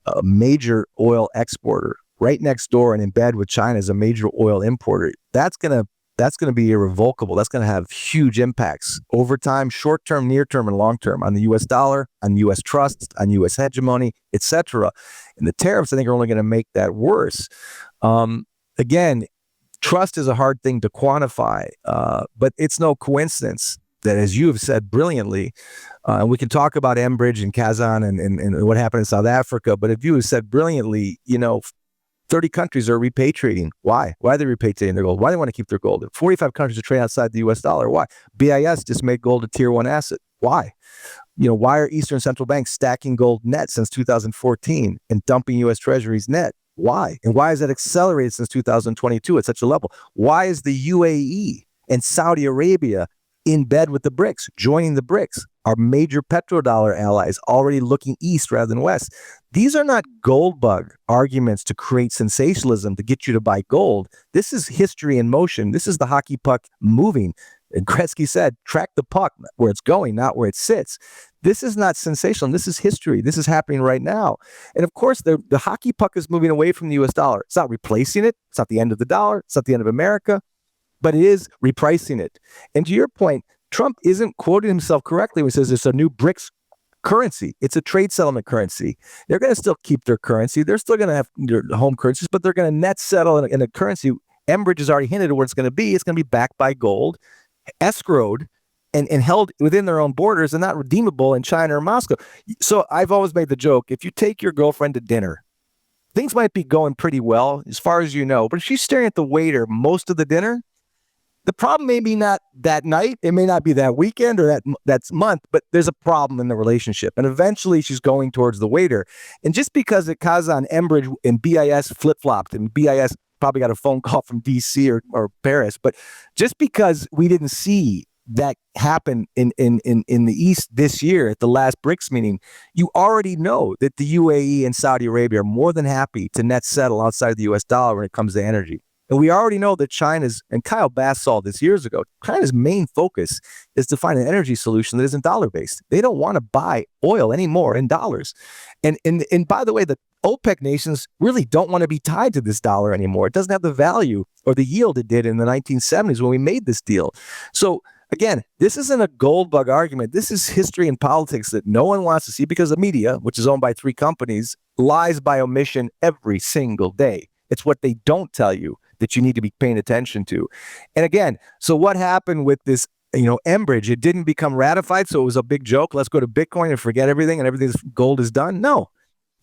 a major oil exporter, right next door and in bed with China is a major oil importer. That's going to be irrevocable. That's going to have huge impacts over time, short term, near term, and long term on the U.S. dollar, on U.S. trusts, on U.S. hegemony, etc. And the tariffs, I think, are only going to make that worse. Again, trust is a hard thing to quantify, but it's no coincidence that, as you have said brilliantly, and we can talk about Enbridge and Kazan and what happened in South Africa, but if you have said brilliantly, 30 countries are repatriating. Why? Why are they repatriating their gold? Why do they want to keep their gold? 45 countries are trading outside the U.S. dollar. Why? BIS just made gold a tier 1 asset. Why? Why are Eastern central banks stacking gold net since 2014 and dumping U.S. treasuries net? Why? And why has that accelerated since 2022 at such a level? Why is the UAE and Saudi Arabia in bed with the BRICS, joining the BRICS, our major petrodollar allies, already looking east rather than west? These are not gold bug arguments to create sensationalism to get you to buy gold. This is history in motion. This is the hockey puck moving. And Gretzky said, track the puck where it's going, not where it sits. This is not sensational. This is history. This is happening right now. And of course, the hockey puck is moving away from the U.S. dollar. It's not replacing it. It's not the end of the dollar. It's not the end of America. But it is repricing it. And to your point, Trump isn't quoting himself correctly when he says it's a new BRICS currency. It's a trade settlement currency. They're going to still keep their currency. They're still going to have their home currencies, but they're going to net settle in a currency. Enbridge has already hinted at what it's going to be. It's going to be backed by gold, escrowed, and held within their own borders and not redeemable in China or Moscow. So I've always made the joke, if you take your girlfriend to dinner, things might be going pretty well as far as you know, but if she's staring at the waiter most of the dinner, the problem may be not that night, it may not be that weekend or that month, but there's a problem in the relationship. And eventually she's going towards the waiter. And just because it Kazan, Enbridge, and BIS flip-flopped, and BIS probably got a phone call from DC or Paris, but just because we didn't see that happened in the East this year at the last BRICS meeting, you already know that the UAE and Saudi Arabia are more than happy to net settle outside the US dollar when it comes to energy. And we already know that China's, and Kyle Bass saw this years ago, China's main focus is to find an energy solution that isn't dollar-based. They don't want to buy oil anymore in dollars. And by the way, the OPEC nations really don't want to be tied to this dollar anymore. It doesn't have the value or the yield it did in the 1970s when we made this deal. So again, this isn't a gold bug argument. This is history and politics that no one wants to see because the media, which is owned by 3 companies, lies by omission every single day. It's what they don't tell you that you need to be paying attention to. And again, so what happened with this, Enbridge? It didn't become ratified, so it was a big joke. Let's go to Bitcoin and forget everything, and everything's gold is done. No,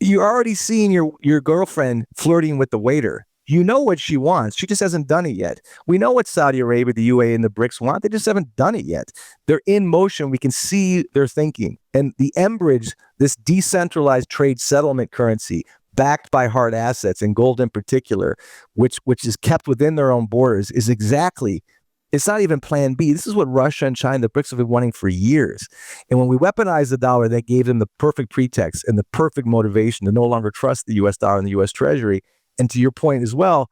you're already seeing your girlfriend flirting with the waiter. You know what she wants. She just hasn't done it yet. We know what Saudi Arabia, the UAE, and the BRICS want. They just haven't done it yet. They're in motion. We can see their thinking. And the Enbridge, this decentralized trade settlement currency, backed by hard assets and gold in particular, which is kept within their own borders, is exactly, it's not even plan B. This is what Russia and China, the BRICS, have been wanting for years. And when we weaponized the dollar, that gave them the perfect pretext and the perfect motivation to no longer trust the US dollar and the US Treasury. And to your point as well,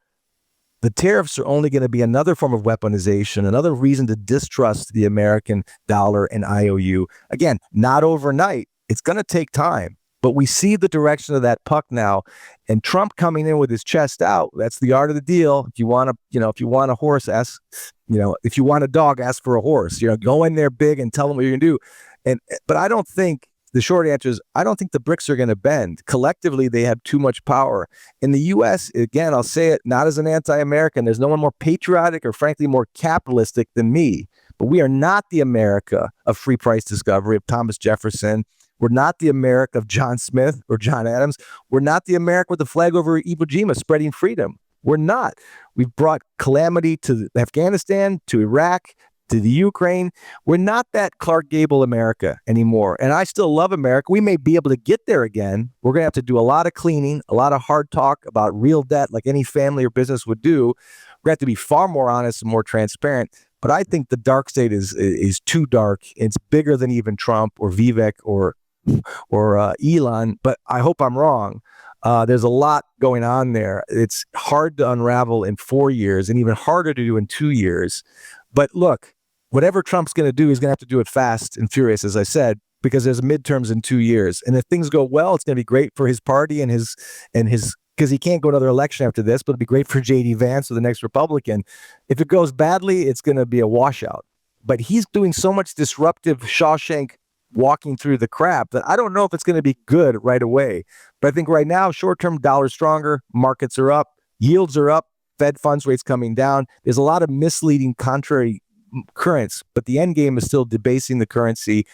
the tariffs are only going to be another form of weaponization, another reason to distrust the American dollar and IOU. Again, not overnight. It's going to take time. But we see the direction of that puck now, and Trump coming in with his chest out. That's the art of the deal. If you want a horse, ask, if you want a dog, ask for a horse. Go in there big and tell them what you're going to do. But I don't think, the short answer is, I don't think the BRICS are going to bend. Collectively, they have too much power. In the U.S., again, I'll say it, not as an anti-American, there's no one more patriotic or frankly more capitalistic than me. But we are not the America of free price discovery, of Thomas Jefferson. We're not the America of John Smith or John Adams. We're not the America with the flag over Iwo Jima spreading freedom. We're not. We've brought calamity to Afghanistan, to Iraq, to the Ukraine. We're not that Clark Gable America anymore. And I still love America. We may be able to get there again. We're going to have to do a lot of cleaning, a lot of hard talk about real debt like any family or business would do. We're going to have to be far more honest and more transparent. But I think the dark state is too dark. It's bigger than even Trump or Vivek or Elon, but I hope I'm wrong. There's a lot going on there. It's hard to unravel in 4 years and even harder to do in 2 years. But look, whatever Trump's going to do, he's going to have to do it fast and furious, as I said, because there's midterms in 2 years. And if things go well, it's going to be great for his party and his, because he can't go another election after this, but it'll be great for J.D. Vance or the next Republican. If it goes badly, it's going to be a washout. But he's doing so much disruptive Shawshank walking through the crap that I don't know if it's going to be good right away. But I think right now, short-term dollar stronger, markets are up, yields are up, Fed funds rates coming down. There's a lot of misleading contrary currents, but the end game is still debasing the currency.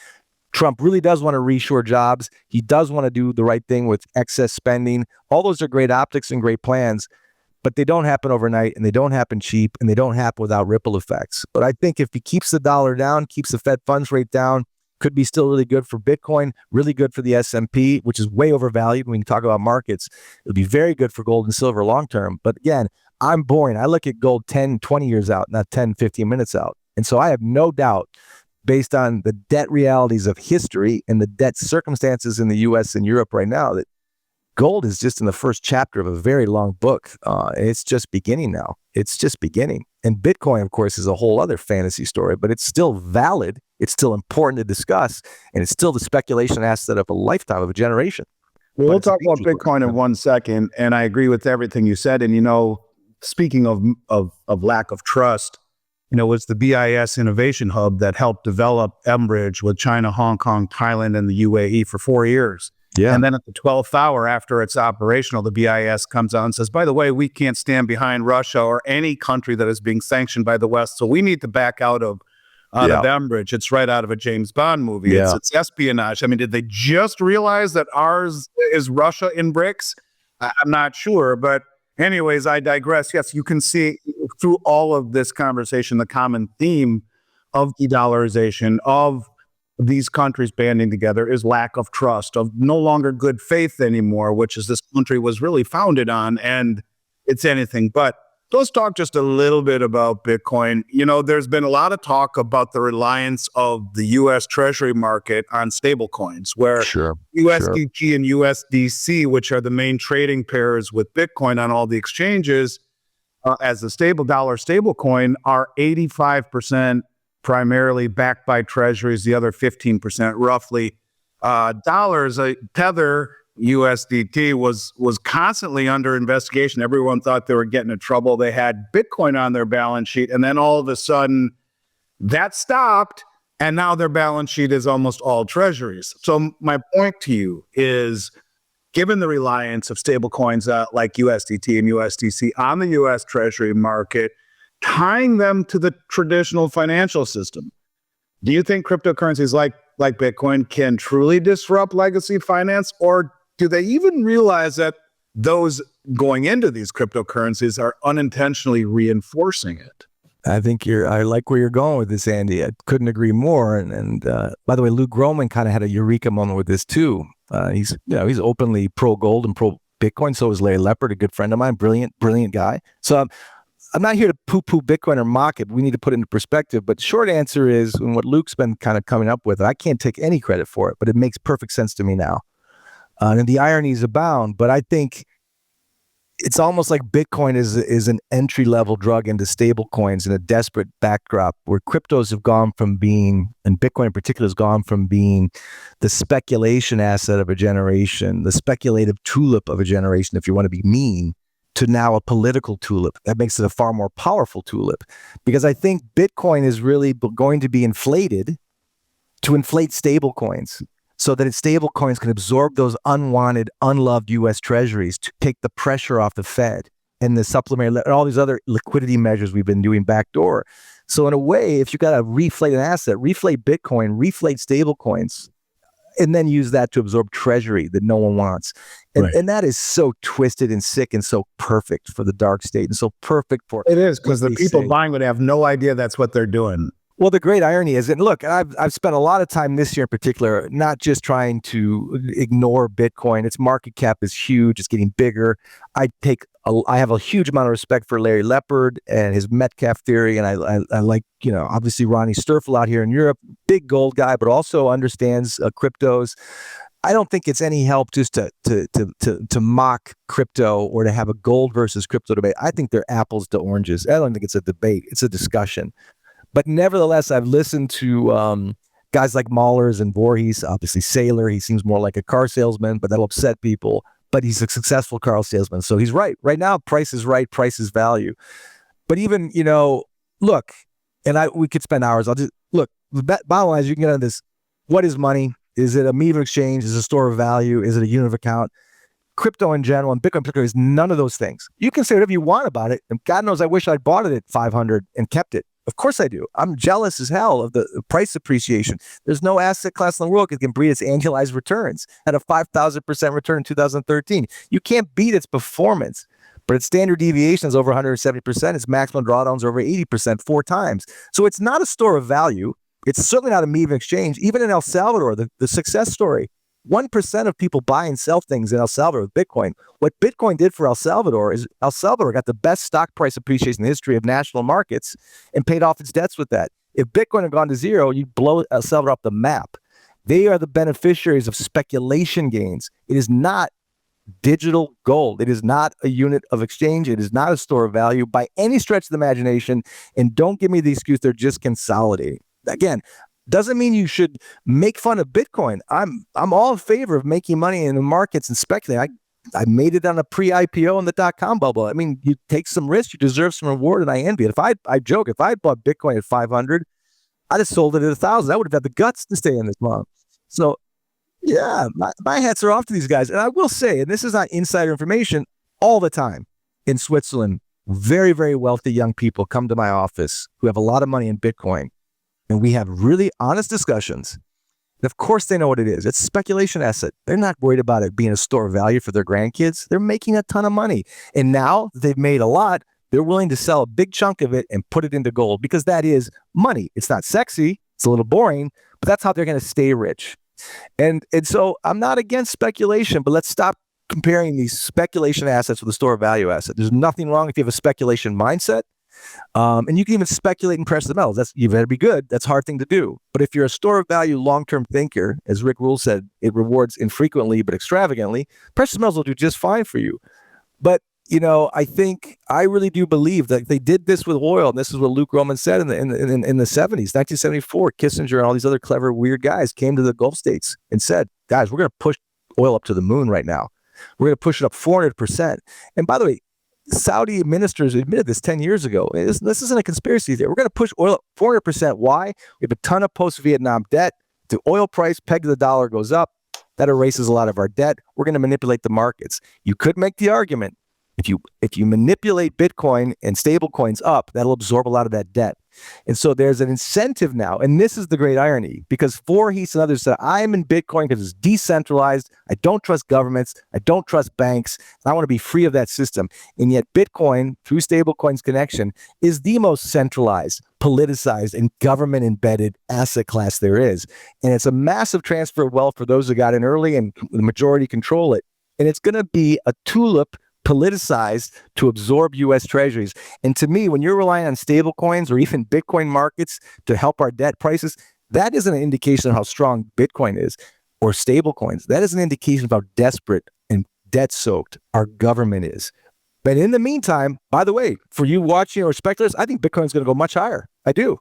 Trump really does want to reshore jobs. He does want to do the right thing with excess spending. All those are great optics and great plans, but they don't happen overnight, and they don't happen cheap, and they don't happen without ripple effects. But I think if he keeps the dollar down, keeps the Fed funds rate down, could be still really good for Bitcoin, really good for the S&P, which is way overvalued when you talk about markets. It'll be very good for gold and silver long term. But again, I'm boring. I look at gold 10, 20 years out, not 10, 15 minutes out. And so I have no doubt, based on the debt realities of history and the debt circumstances in the U.S. and Europe right now, that gold is just in the first chapter of a very long book. It's just beginning now. It's just beginning. And Bitcoin, of course, is a whole other fantasy story, but it's still valid. It's still important to discuss. And it's still the speculation asset of a lifetime, of a generation. Well, we'll talk about Bitcoin in 1 second. And I agree with everything you said. And, speaking of lack of trust, it's the BIS Innovation Hub that helped develop Enbridge with China, Hong Kong, Thailand, and the UAE for 4 years. Yeah. And then at the 12th hour after it's operational, the BIS comes out and says, by the way, we can't stand behind Russia or any country that is being sanctioned by the West. So we need to back out of Enbridge. It's right out of a James Bond movie. Yeah. It's espionage. I mean, did they just realize that ours is Russia in BRICS? I'm not sure. But anyways, I digress. Yes, you can see through all of this conversation, the common theme of de-dollarization, of these countries banding together, is lack of trust, of no longer good faith anymore, which is this country was really founded on, and it's anything but. let's talk just a little bit about Bitcoin. You know, there's been a lot of talk about the reliance of the U.S. Treasury market on stable coins, where USDT and USDC, which are the main trading pairs with Bitcoin on all the exchanges, as a stable dollar stable coin, are 85% primarily backed by treasuries, the other 15% roughly dollars. Tether USDT was constantly under investigation. Everyone thought they were getting in trouble. They had Bitcoin on their balance sheet, and then all of a sudden that stopped, and now their balance sheet is almost all treasuries. So my point to you is, given the reliance of stable coins like USDT and USDC on the U.S. Treasury market, tying them to the traditional financial system, do you think cryptocurrencies like Bitcoin can truly disrupt legacy finance, or do they even realize that those going into these cryptocurrencies are unintentionally reinforcing it? I like where you're going with this, Andy. I couldn't agree more. And by the way, Luke Groman kind of had a eureka moment with this too. He's openly pro gold and pro Bitcoin. So is Larry Lepard, a good friend of mine, brilliant guy. So I'm not here to poo-poo Bitcoin or mock it. We need to put it into perspective. But the short answer is, and what Luke's been kind of coming up with, I can't take any credit for it, but it makes perfect sense to me now. And the ironies abound, but I think it's almost like Bitcoin is an entry-level drug into stable coins in a desperate backdrop where cryptos have gone from being, and Bitcoin in particular has gone from being the speculation asset of a generation, the speculative tulip of a generation, if you want to be mean, to now a political tulip. That makes it a far more powerful tulip, because I think Bitcoin is really going to be inflated to inflate stable coins, so that stable coins can absorb those unwanted, unloved U.S. treasuries to take the pressure off the Fed and the supplementary, and all these other liquidity measures we've been doing backdoor. So in a way, if you got to reflate an asset, reflate Bitcoin, reflate stable coins, and then use that to absorb treasury that no one wants. And that is so twisted and sick and so perfect for the dark state and so perfect for... It is, because the people buying would have no idea that's what they're doing. Well, the great irony is, and look, I've spent a lot of time this year in particular, not just trying to ignore Bitcoin. Its market cap is huge. It's getting bigger. I have a huge amount of respect for Larry Lepard and his Metcalf theory. And I like, obviously Ronnie Sturfel out here in Europe, big gold guy, but also understands cryptos. I don't think it's any help just to mock crypto or to have a gold versus crypto debate. I think they're apples to oranges. I don't think it's a debate. It's a discussion. But nevertheless, I've listened to guys like Mahlers and Voorhees, obviously Saylor. He seems more like a car salesman, but that'll upset people. But he's a successful car salesman. So he's right. Right now, price is right, price is value. But even, look, and we could spend hours. I'll just, look, the bottom line is you can get on this. What is money? Is it a medium of exchange? Is it a store of value? Is it a unit of account? Crypto in general and Bitcoin in particular is none of those things. You can say whatever you want about it. And God knows I wish I'd bought it at 500 and kept it. Of course I do. I'm jealous as hell of the price appreciation. There's no asset class in the world that can beat its annualized returns at a 5,000% return in 2013. You can't beat its performance, but its standard deviation is over 170%. Its maximum drawdowns are over 80%, 4 times. So it's not a store of value. It's certainly not a medium of exchange. Even in El Salvador, the success story, 1% of people buy and sell things in El Salvador with Bitcoin. What Bitcoin did for El Salvador is El Salvador got the best stock price appreciation in the history of national markets and paid off its debts with that. If Bitcoin had gone to zero, you'd blow El Salvador off the map. They are the beneficiaries of speculation gains. It is not digital gold. It is not a unit of exchange. It is not a store of value by any stretch of the imagination. And don't give me the excuse they're just consolidating. Again, doesn't mean you should make fun of Bitcoin. I'm all in favor of making money in the markets and speculating. I made it on a pre-IPO in the .com bubble. I mean, you take some risk, you deserve some reward, and I envy it. I joke, if I had bought Bitcoin at 500, I'd have sold it at 1,000. I would have had the guts to stay in this long. So, yeah, my hats are off to these guys. And I will say, and this is not insider information, all the time in Switzerland, very, very wealthy young people come to my office who have a lot of money in Bitcoin. And we have really honest discussions. And of course, they know what it is. It's a speculation asset. They're not worried about it being a store of value for their grandkids. They're making a ton of money. And now they've made a lot. They're willing to sell a big chunk of it and put it into gold because that is money. It's not sexy. It's a little boring, but that's how they're going to stay rich. And so I'm not against speculation, but let's stop comparing these speculation assets with a store of value asset. There's nothing wrong if you have a speculation mindset. And you can even speculate in precious metals. You better be good. That's a hard thing to do. But if you're a store of value long-term thinker, as Rick Rule said, it rewards infrequently but extravagantly. Precious metals will do just fine for you. But I really do believe that they did this with oil. And this is what Luke Roman said in the 70s, 1974. Kissinger and all these other clever, weird guys came to the Gulf states and said, guys, we're going to push oil up to the moon right now. We're going to push it up 400%. And by the way, Saudi ministers admitted this 10 years ago. This isn't a conspiracy theory. We're going to push oil up 400%. Why? We have a ton of post-Vietnam debt. The oil price pegged to the dollar goes up. That erases a lot of our debt. We're going to manipulate the markets. You could make the argument, if you manipulate Bitcoin and stable coins up, that'll absorb a lot of that debt. And so there's an incentive now. And this is the great irony, because Voorhees and others said, I'm in Bitcoin because it's decentralized. I don't trust governments. I don't trust banks. I want to be free of that system. And yet Bitcoin, through stablecoins connection, is the most centralized, politicized, and government-embedded asset class there is. And it's a massive transfer of wealth for those who got in early and the majority control it. And it's going to be a tulip politicized to absorb U.S. treasuries. And to me, when you're relying on stable coins or even Bitcoin markets to help our debt prices, that isn't an indication of how strong Bitcoin is or stable coins. That is an indication of how desperate and debt-soaked our government is. But in the meantime, by the way, for you watching or speculators, I think Bitcoin is going to go much higher. I do.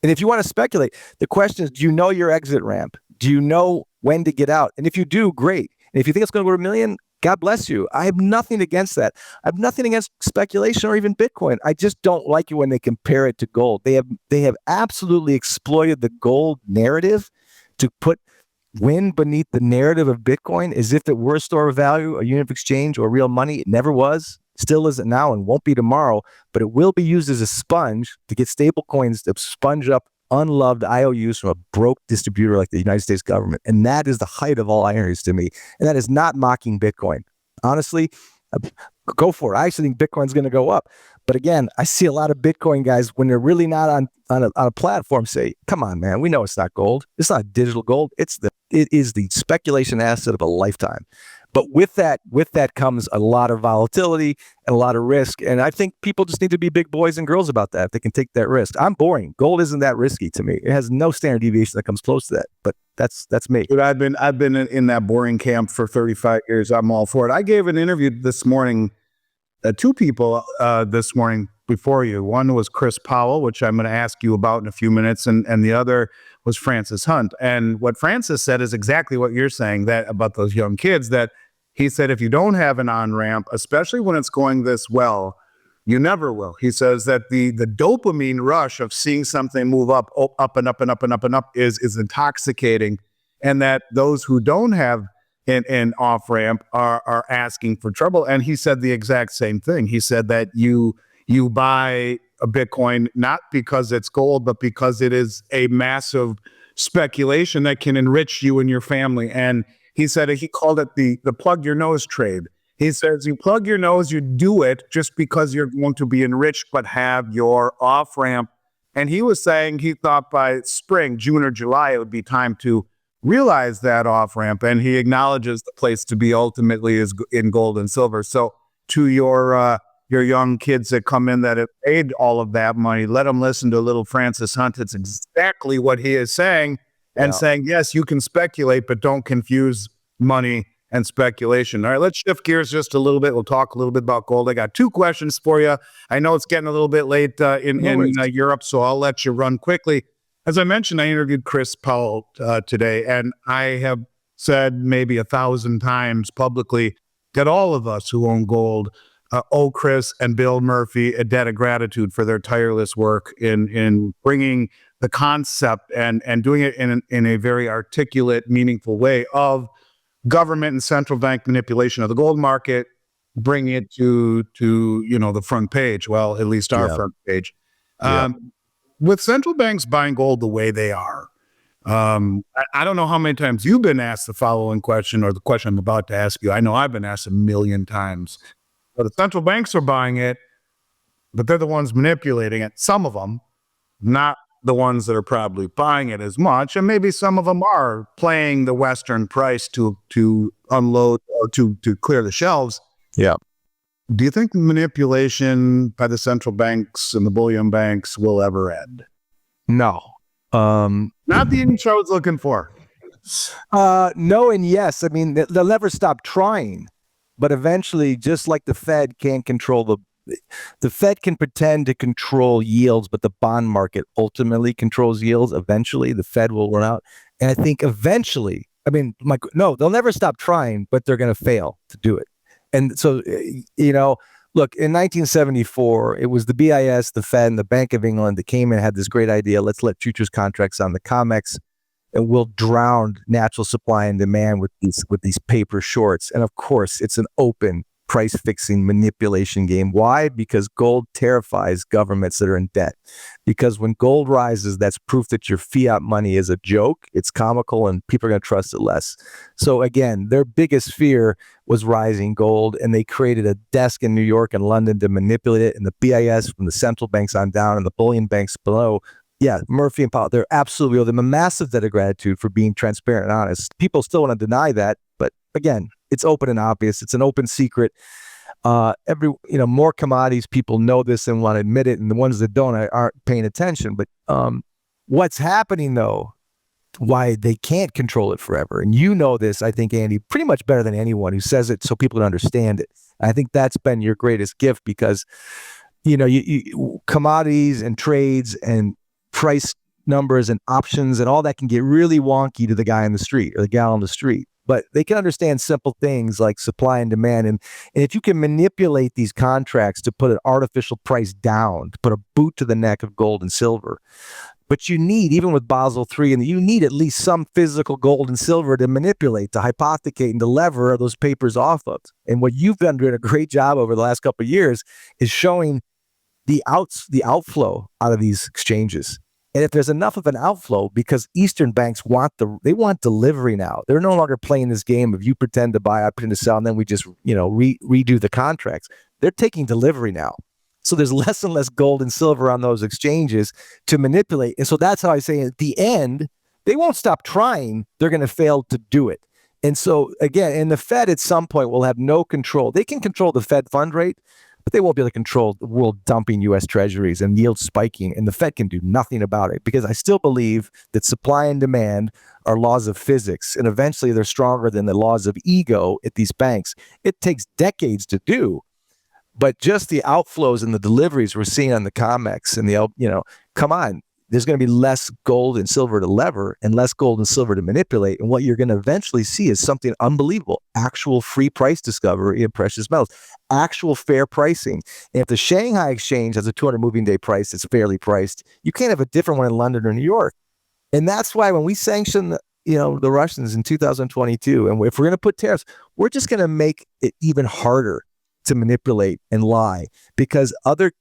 And if you want to speculate, the question is, do you know your exit ramp? Do you know when to get out? And if you do, great. And if you think it's going to go to $1 million, God bless you. I have nothing against that. I have nothing against speculation or even Bitcoin. I just don't like it when they compare it to gold. They have absolutely exploited the gold narrative to put wind beneath the narrative of Bitcoin as if it were a store of value, a unit of exchange, or real money. It never was, still isn't now, and won't be tomorrow. But it will be used as a sponge to get stable coins to sponge up unloved IOUs from a broke distributor like the United States government. And that is the height of all ironies to me. And that is not mocking Bitcoin. Honestly, go for it. I actually think Bitcoin's going to go up. But again, I see a lot of Bitcoin guys, when they're really not on a platform, say, come on, man, we know it's not gold. It's not digital gold. It is the speculation asset of a lifetime. But with that comes a lot of volatility and a lot of risk. And I think people just need to be big boys and girls about that if they can take that risk. I'm boring. Gold isn't that risky to me. It has no standard deviation that comes close to that. But that's me. Dude, I've been in that boring camp for 35 years. I'm all for it. I gave an interview this morning, two people this morning before you. One was Chris Powell, which I'm going to ask you about in a few minutes, and the other was Francis Hunt. And what Francis said is exactly what you're saying, that about those young kids, that he said, if you don't have an on-ramp, especially when it's going this well, you never will. He says that the dopamine rush of seeing something move up and up and up and up and up is intoxicating, and that those who don't have an off-ramp are asking for trouble. And he said the exact same thing. He said that you buy a Bitcoin not because it's gold, but because it is a massive speculation that can enrich you and your family. And he said he called it the plug your nose trade. He says you plug your nose, you do it just because you're going to be enriched, but have your off-ramp. And he was saying he thought by spring, June or July, it would be time to realize that off-ramp. And he acknowledges the place to be ultimately is in gold and silver. So to your young kids that come in that have paid all of that money, let them listen to little Francis Hunt. It's exactly what he is saying, and saying, yes, you can speculate, but don't confuse money and speculation. All right, let's shift gears just a little bit. We'll talk a little bit about gold. I got two questions for you. I know it's getting a little bit late in Europe, so I'll let you run quickly. As I mentioned, I interviewed Chris Powell today, and I have said maybe 1,000 times publicly that all of us who own gold owe Chris and Bill Murphy a debt of gratitude for their tireless work in bringing the concept and doing it in a very articulate, meaningful way of government and central bank manipulation of the gold market, bringing it to the front page. Well, at least our front page. With central banks buying gold the way they are, I don't know how many times you've been asked the following question, or the question I'm about to ask you. I know I've been asked 1 million times. But the central banks are buying it, but they're the ones manipulating it. Some of them, not the ones that are probably buying it as much, and maybe some of them are playing the Western price to unload or to clear the shelves. Yeah. Do you think manipulation by the central banks and the bullion banks will ever end? No. Not the answer I was looking for. No and yes. I mean, they'll never stop trying, but eventually, just like the Fed can't control the Fed can pretend to control yields, but the bond market ultimately controls yields. Eventually, the Fed will run out. And I think eventually, I mean, no, they'll never stop trying, but they're going to fail to do it. And so, look, in 1974, it was the BIS, the Fed, and the Bank of England that came and had this great idea. Let's let futures contracts on the COMEX, and we'll drown natural supply and demand with these paper shorts. And of course, it's an open price fixing manipulation game. Why? Because gold terrifies governments that are in debt. Because when gold rises, that's proof that your fiat money is a joke. It's comical and people are going to trust it less. So again, their biggest fear was rising gold, and they created a desk in New York and London to manipulate it. And the BIS from the central banks on down and the bullion banks below, yeah, Murphy and Powell, they're absolutely owe them a massive debt of gratitude for being transparent and honest. People still want to deny that, but again, it's open and obvious. It's an open secret. More commodities, people know this and want to admit it, and the ones that don't aren't paying attention. But what's happening, though, why they can't control it forever, and you know this, I think, Andy, pretty much better than anyone who says it so people can understand it. I think that's been your greatest gift because, you commodities and trades and price numbers and options and all that can get really wonky to the guy in the street or the gal on the street. But they can understand simple things like supply and demand. And if you can manipulate these contracts to put an artificial price down, to put a boot to the neck of gold and silver, but you need, even with Basel III, and you need at least some physical gold and silver to manipulate, to hypothecate, and to lever those papers off of. And what you've been doing a great job over the last couple of years is showing the outflow out of these exchanges. And if there's enough of an outflow, because Eastern banks want delivery now. They're no longer playing this game of you pretend to buy, I pretend to sell, and then we just redo the contracts. They're taking delivery now. So there's less and less gold and silver on those exchanges to manipulate. And so that's how I say at the end, they won't stop trying. They're going to fail to do it. And so again, and the Fed at some point will have no control. They can control the Fed fund rate, but they won't be able to control the world dumping U.S. treasuries and yields spiking, and the Fed can do nothing about it because I still believe that supply and demand are laws of physics, and eventually they're stronger than the laws of ego at these banks. It takes decades to do, but just the outflows and the deliveries we're seeing on the COMEX and come on. There's going to be less gold and silver to lever and less gold and silver to manipulate. And what you're going to eventually see is something unbelievable, actual free price discovery in precious metals, actual fair pricing. And if the Shanghai exchange has a 200 moving day price that's fairly priced, you can't have a different one in London or New York. And that's why when we sanction the Russians in 2022, and if we're going to put tariffs, we're just going to make it even harder to manipulate and lie because other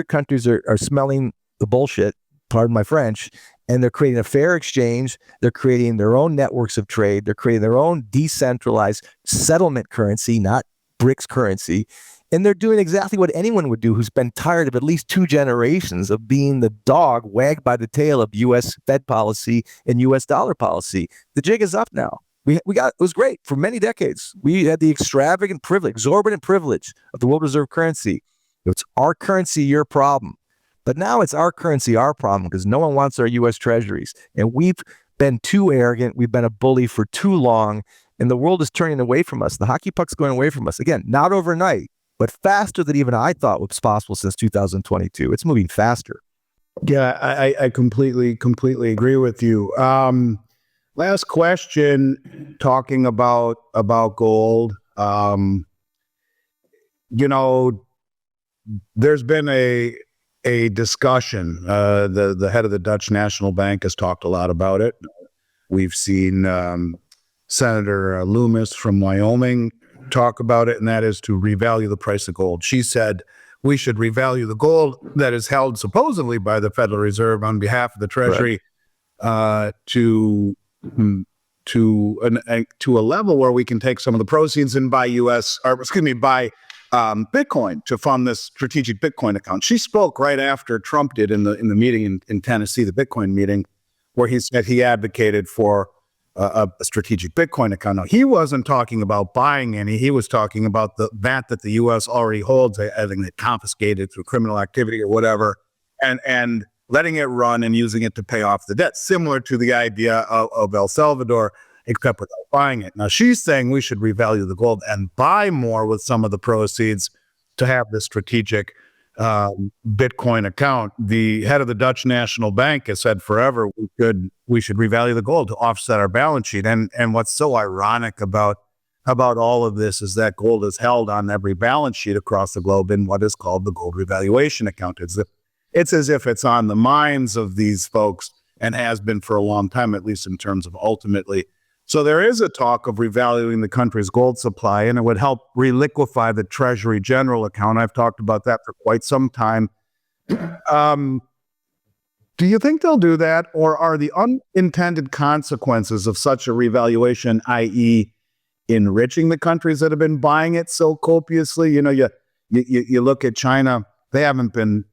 countries are smelling the bullshit, pardon my French, and they're creating a fair exchange. They're creating their own networks of trade. They're creating their own decentralized settlement currency, not BRICS currency. And they're doing exactly what anyone would do who's been tired of at least 2 generations of being the dog wagged by the tail of U.S. Fed policy and U.S. dollar policy. The jig is up now. It was great for many decades. We had the exorbitant privilege of the world reserve currency. It's our currency, your problem. But now it's our currency, our problem, because no one wants our U.S. treasuries. And we've been too arrogant. We've been a bully for too long. And the world is turning away from us. The hockey puck's going away from us. Again, not overnight, but faster than even I thought was possible since 2022. It's moving faster. Yeah, I completely agree with you. Last question, talking about gold. There's been a discussion. The head of the Dutch National Bank has talked a lot about it. We've seen Senator Loomis from Wyoming talk about it, and that is to revalue the price of gold. She said we should revalue the gold that is held supposedly by the Federal Reserve on behalf of the Treasury to a level where we can take some of the proceeds and buy Bitcoin to fund this strategic Bitcoin account. She spoke right after Trump did in the meeting in Tennessee, the Bitcoin meeting, where he said he advocated for a strategic Bitcoin account. Now, he wasn't talking about buying any. He was talking about that the U.S. already holds, I think they confiscated through criminal activity or whatever, and letting it run and using it to pay off the debt, similar to the idea of El Salvador, except without buying it. Now, she's saying we should revalue the gold and buy more with some of the proceeds to have this strategic Bitcoin account. The head of the Dutch National Bank has said forever we should revalue the gold to offset our balance sheet. And what's so ironic about all of this is that gold is held on every balance sheet across the globe in what is called the gold revaluation account. It's as if it's on the minds of these folks and has been for a long time, at least in terms of ultimately. So there is a talk of revaluing the country's gold supply, and it would help reliquify the Treasury General account. I've talked about that for quite some time. Do you think they'll do that, or are the unintended consequences of such a revaluation, i.e., enriching the countries that have been buying it so copiously? You look at China; they haven't been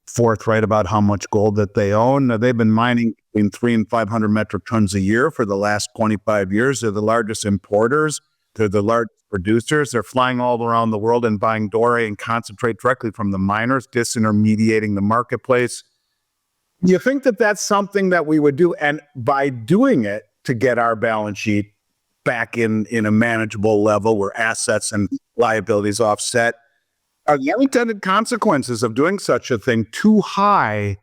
forthright about how much gold that they own. They've been mining between 300 and 500 metric tons a year for the last 25 years. They're the largest importers. They're the largest producers. They're flying all around the world and buying doré and concentrate directly from the miners, disintermediating the marketplace. Do you think that that's something that we would do? And by doing it to get our balance sheet back in a manageable level where assets and liabilities offset, are the unintended consequences of doing such a thing too high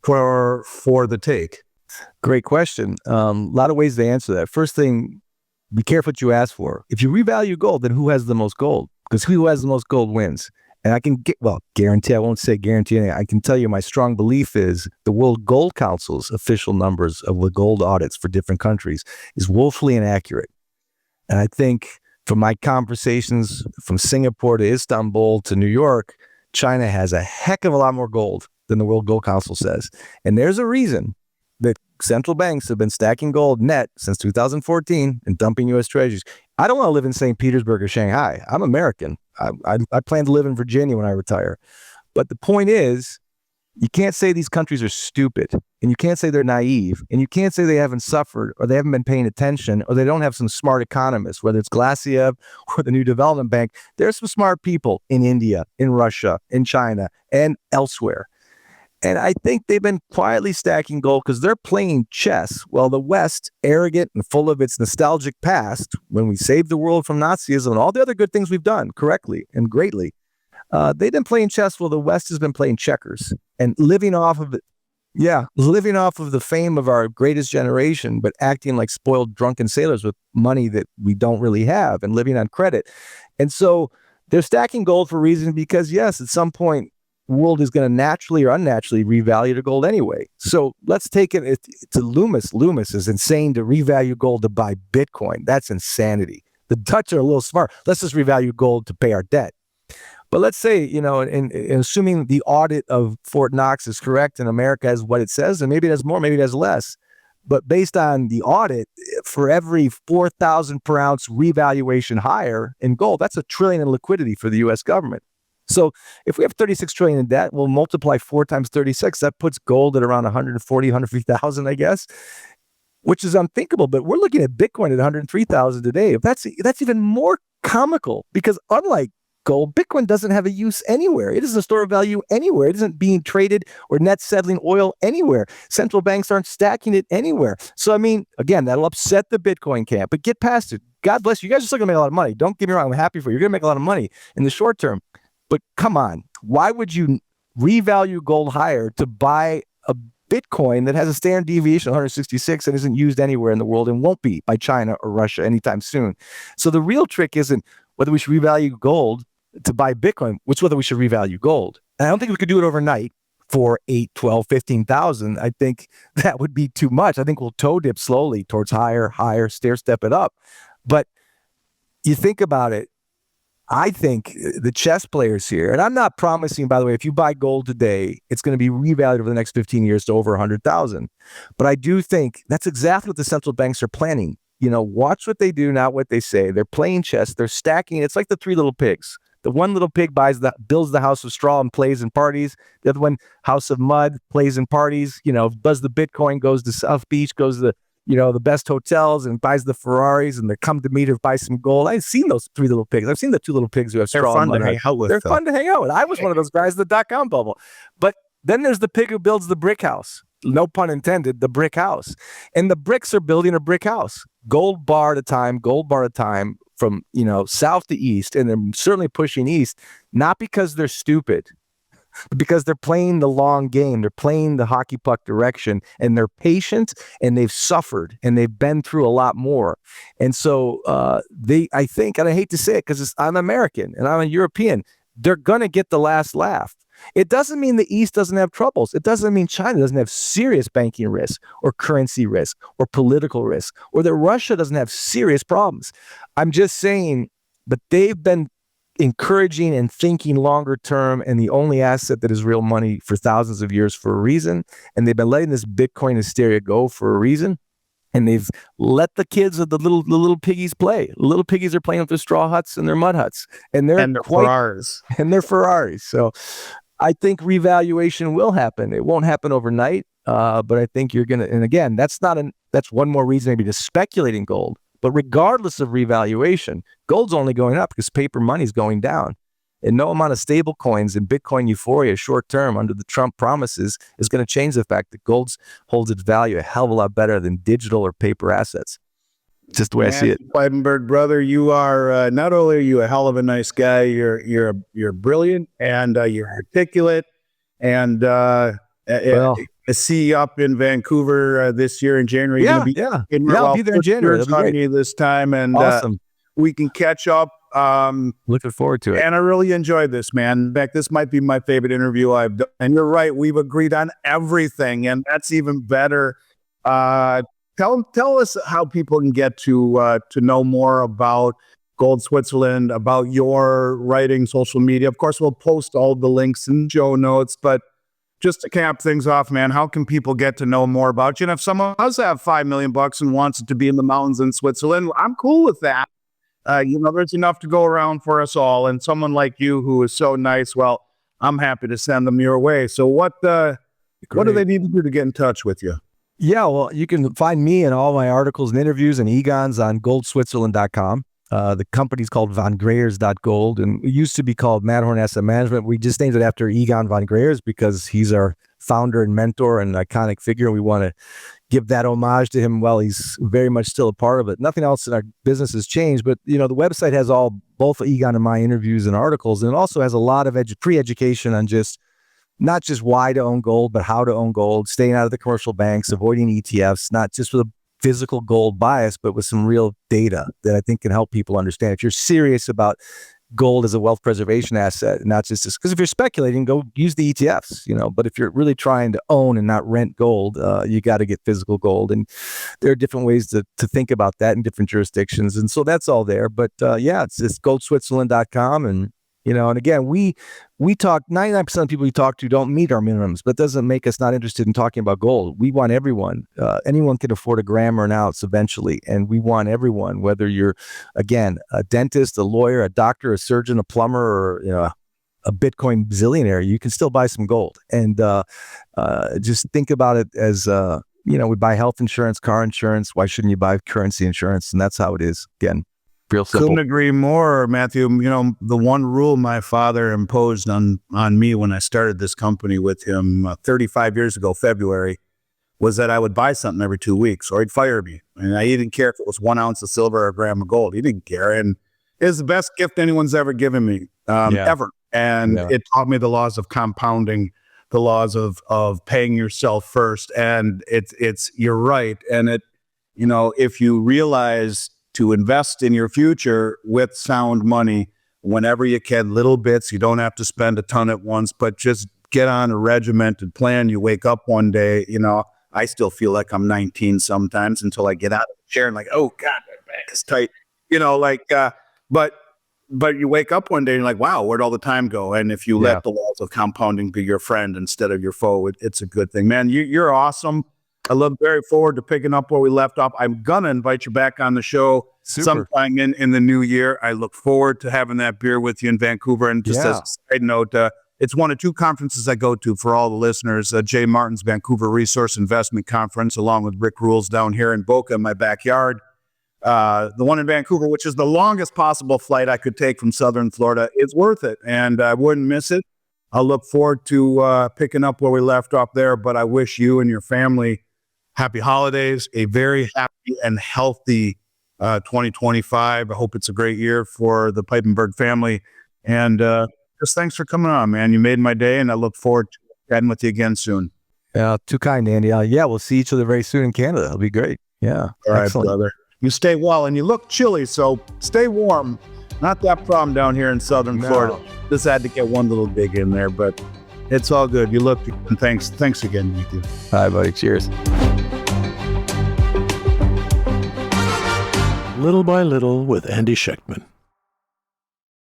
for the take? Great question. A lot of ways to answer that. First thing, be careful what you ask for. If you revalue gold, then who has the most gold? Because who has the most gold wins. And I can guarantee, I won't say guarantee anything. I can tell you my strong belief is the World Gold Council's official numbers of the gold audits for different countries is woefully inaccurate. And I think from my conversations from Singapore to Istanbul to New York, China has a heck of a lot more gold than the World Gold Council says. And there's a reason that central banks have been stacking gold net since 2014 and dumping U.S. treasuries. I don't want to live in St. Petersburg or Shanghai. I'm American. I plan to live in Virginia when I retire. But the point is, you can't say these countries are stupid, and you can't say they're naive, and you can't say they haven't suffered or they haven't been paying attention or they don't have some smart economists, whether it's Glassiev or the New Development Bank. There's some smart people in India, in Russia, in China, and elsewhere. And I think they've been quietly stacking gold because they're playing chess while the West, arrogant and full of its nostalgic past, when we saved the world from Nazism and all the other good things we've done correctly and greatly, they've been playing chess while the West has been playing checkers and living off of it. Yeah, living off of the fame of our greatest generation, but acting like spoiled drunken sailors with money that we don't really have and living on credit. And so they're stacking gold for a reason because, yes, at some point, the world is going to naturally or unnaturally revalue the gold anyway. So let's take it to Loomis. Loomis is insane to revalue gold to buy Bitcoin. That's insanity. The Dutch are a little smart. Let's just revalue gold to pay our debt. But let's say, and assuming the audit of Fort Knox is correct and America has what it says, and maybe it has more, maybe it has less. But based on the audit, for every 4,000 per ounce revaluation higher in gold, that's $1 trillion in liquidity for the U.S. government. So if we have 36 trillion in debt, we'll multiply 4 times 36. That puts gold at around 140, 150,000, I guess, which is unthinkable. But we're looking at Bitcoin at 103,000 today. That's even more comical because unlike gold, Bitcoin doesn't have a use anywhere. It isn't a store of value anywhere. It isn't being traded or net settling oil anywhere. Central banks aren't stacking it anywhere. So, I mean, again, that'll upset the Bitcoin camp, but get past it. God bless you. You guys are still going to make a lot of money. Don't get me wrong. I'm happy for you. You're going to make a lot of money in the short term. But come on, why would you revalue gold higher to buy a Bitcoin that has a standard deviation of 166 and isn't used anywhere in the world and won't be by China or Russia anytime soon? So the real trick isn't whether we should revalue gold to buy Bitcoin, it's whether we should revalue gold. And I don't think we could do it overnight for 8, 12, 15,000. I think that would be too much. I think we'll toe dip slowly towards higher, stair step it up. But you think about it, I think the chess players here, and I'm not promising, by the way, if you buy gold today, it's going to be revalued over the next 15 years to over 100,000. But I do think that's exactly what the central banks are planning. watch what they do, not what they say. They're playing chess. They're stacking. It's like the three little pigs. The one little pig builds the house of straw and plays in parties. The other one, house of mud, plays in parties. Does the Bitcoin, goes to South Beach, goes to the best hotels and buys the Ferraris, and they come to me to buy some gold. I've seen those three little pigs. I've seen the two little pigs who have straw. They're fun to hang out with. They're fun to hang out with. I was one of those guys in the dot-com bubble. But then there's the pig who builds the brick house. No pun intended, the brick house. And the bricks are building a brick house. Gold bar at a time, from south to east, and they're certainly pushing east, not because they're stupid, but because they're playing the long game. They're playing the hockey puck direction, and they're patient, and they've suffered, and they've been through a lot more. And so I think, and I hate to say it because I'm American and I'm a European, they're going to get the last laugh. It doesn't mean the East doesn't have troubles. It doesn't mean China doesn't have serious banking risk or currency risk or political risk, or that Russia doesn't have serious problems. I'm just saying, but they've been encouraging and thinking longer term, and the only asset that is real money for thousands of years for a reason. And they've been letting this Bitcoin hysteria go for a reason. And they've let the kids of the little piggies play. The little piggies are playing with their straw huts and their mud huts, and their Ferraris. And their Ferraris. So I think revaluation will happen. It won't happen overnight, but I think you're going to, and again, that's one more reason maybe to speculate in gold. But regardless of revaluation, gold's only going up because paper money's going down. And no amount of stable coins and Bitcoin euphoria short term under the Trump promises is going to change the fact that gold holds its value a hell of a lot better than digital or paper assets. Just the way I see it. Piepenburg, brother, you are not only are you a hell of a nice guy, you're brilliant, and you're articulate, and I see you up in Vancouver this year in January. I'll be there in January. That'll be great. This time, and awesome. We can catch up. Looking forward to it. And I really enjoyed this, man. In fact, this might be my favorite interview I've done. And you're right, we've agreed on everything, and that's even better. Tell us how people can get to know more about Gold Switzerland, about your writing, social media. Of course, we'll post all the links in show notes, but just to cap things off, man, how can people get to know more about you? And if someone does have $5 million and wants it to be in the mountains in Switzerland, I'm cool with that. There's enough to go around for us all. And someone like you who is so nice, well, I'm happy to send them your way. So what do they need to do to get in touch with you? Yeah, well, you can find me and all my articles and interviews and egons on goldswitzerland.com. The company's called Von Greyers.gold, and it used to be called Matterhorn Asset Management. We just named it after Egon Von Greyers because he's our founder and mentor and iconic figure. We want to give that homage to him while he's very much still a part of it. Nothing else in our business has changed, but the website has both Egon and my interviews and articles, and it also has a lot of pre-education on not just why to own gold, but how to own gold, staying out of the commercial banks, avoiding ETFs, not just with a physical gold bias, but with some real data that I think can help people understand. If you're serious about gold as a wealth preservation asset, not just this, because if you're speculating, go use the ETFs, but if you're really trying to own and not rent gold, you got to get physical gold. And there are different ways to think about that in different jurisdictions. And so that's all there. But it's goldswitzerland.com. And and again, we talk, 99% of people we talk to don't meet our minimums, but doesn't make us not interested in talking about gold. We want everyone. Anyone can afford a gram or an ounce eventually. And we want everyone, whether you're, again, a dentist, a lawyer, a doctor, a surgeon, a plumber, or, a Bitcoin zillionaire, you can still buy some gold. And just think about it as, we buy health insurance, car insurance. Why shouldn't you buy currency insurance? And that's how it is. Again, real simple. Couldn't agree more, Matthew. The one rule my father imposed on me when I started this company with him 35 years ago, February, was that I would buy something every 2 weeks or he'd fire me. And he didn't care if it was 1 ounce of silver or a gram of gold. He didn't care. And it was the best gift anyone's ever given me, ever. And it taught me the laws of compounding, the laws of paying yourself first. And you're right. And if you realize to invest in your future with sound money whenever you can, little bits. You don't have to spend a ton at once, but just get on a regimented plan. You wake up one day, I still feel like I'm 19 sometimes until I get out of the chair and like, oh God, my back is tight, but you wake up one day and you're like, wow, where'd all the time go? And if you let the laws of compounding be your friend instead of your foe, it's a good thing, man. You're awesome. I look very forward to picking up where we left off. I'm going to invite you back on the show sometime in the new year. I look forward to having that beer with you in Vancouver. And just as a side note, it's one of two conferences I go to for all the listeners. Jay Martin's Vancouver Resource Investment Conference, along with Rick Rule's down here in Boca in my backyard. The one in Vancouver, which is the longest possible flight I could take from Southern Florida. It's worth it, and I wouldn't miss it. I'll look forward to picking up where we left off there, but I wish you and your family happy holidays, a very happy and healthy 2025. I hope it's a great year for the Piepenburg family, and just thanks for coming on, man. You made my day, and I look forward to chatting with you again soon. Too kind, Andy. Yeah, we'll see each other very soon in Canada. It'll be great. Yeah. All right, brother. You stay well, and you look chilly, so stay warm. Not that problem down here in Southern Florida. Just had to get one little dig in there, but it's all good. You look, and thanks again, Matthew. All right, buddy. Cheers. Little by Little with Andy Schectman.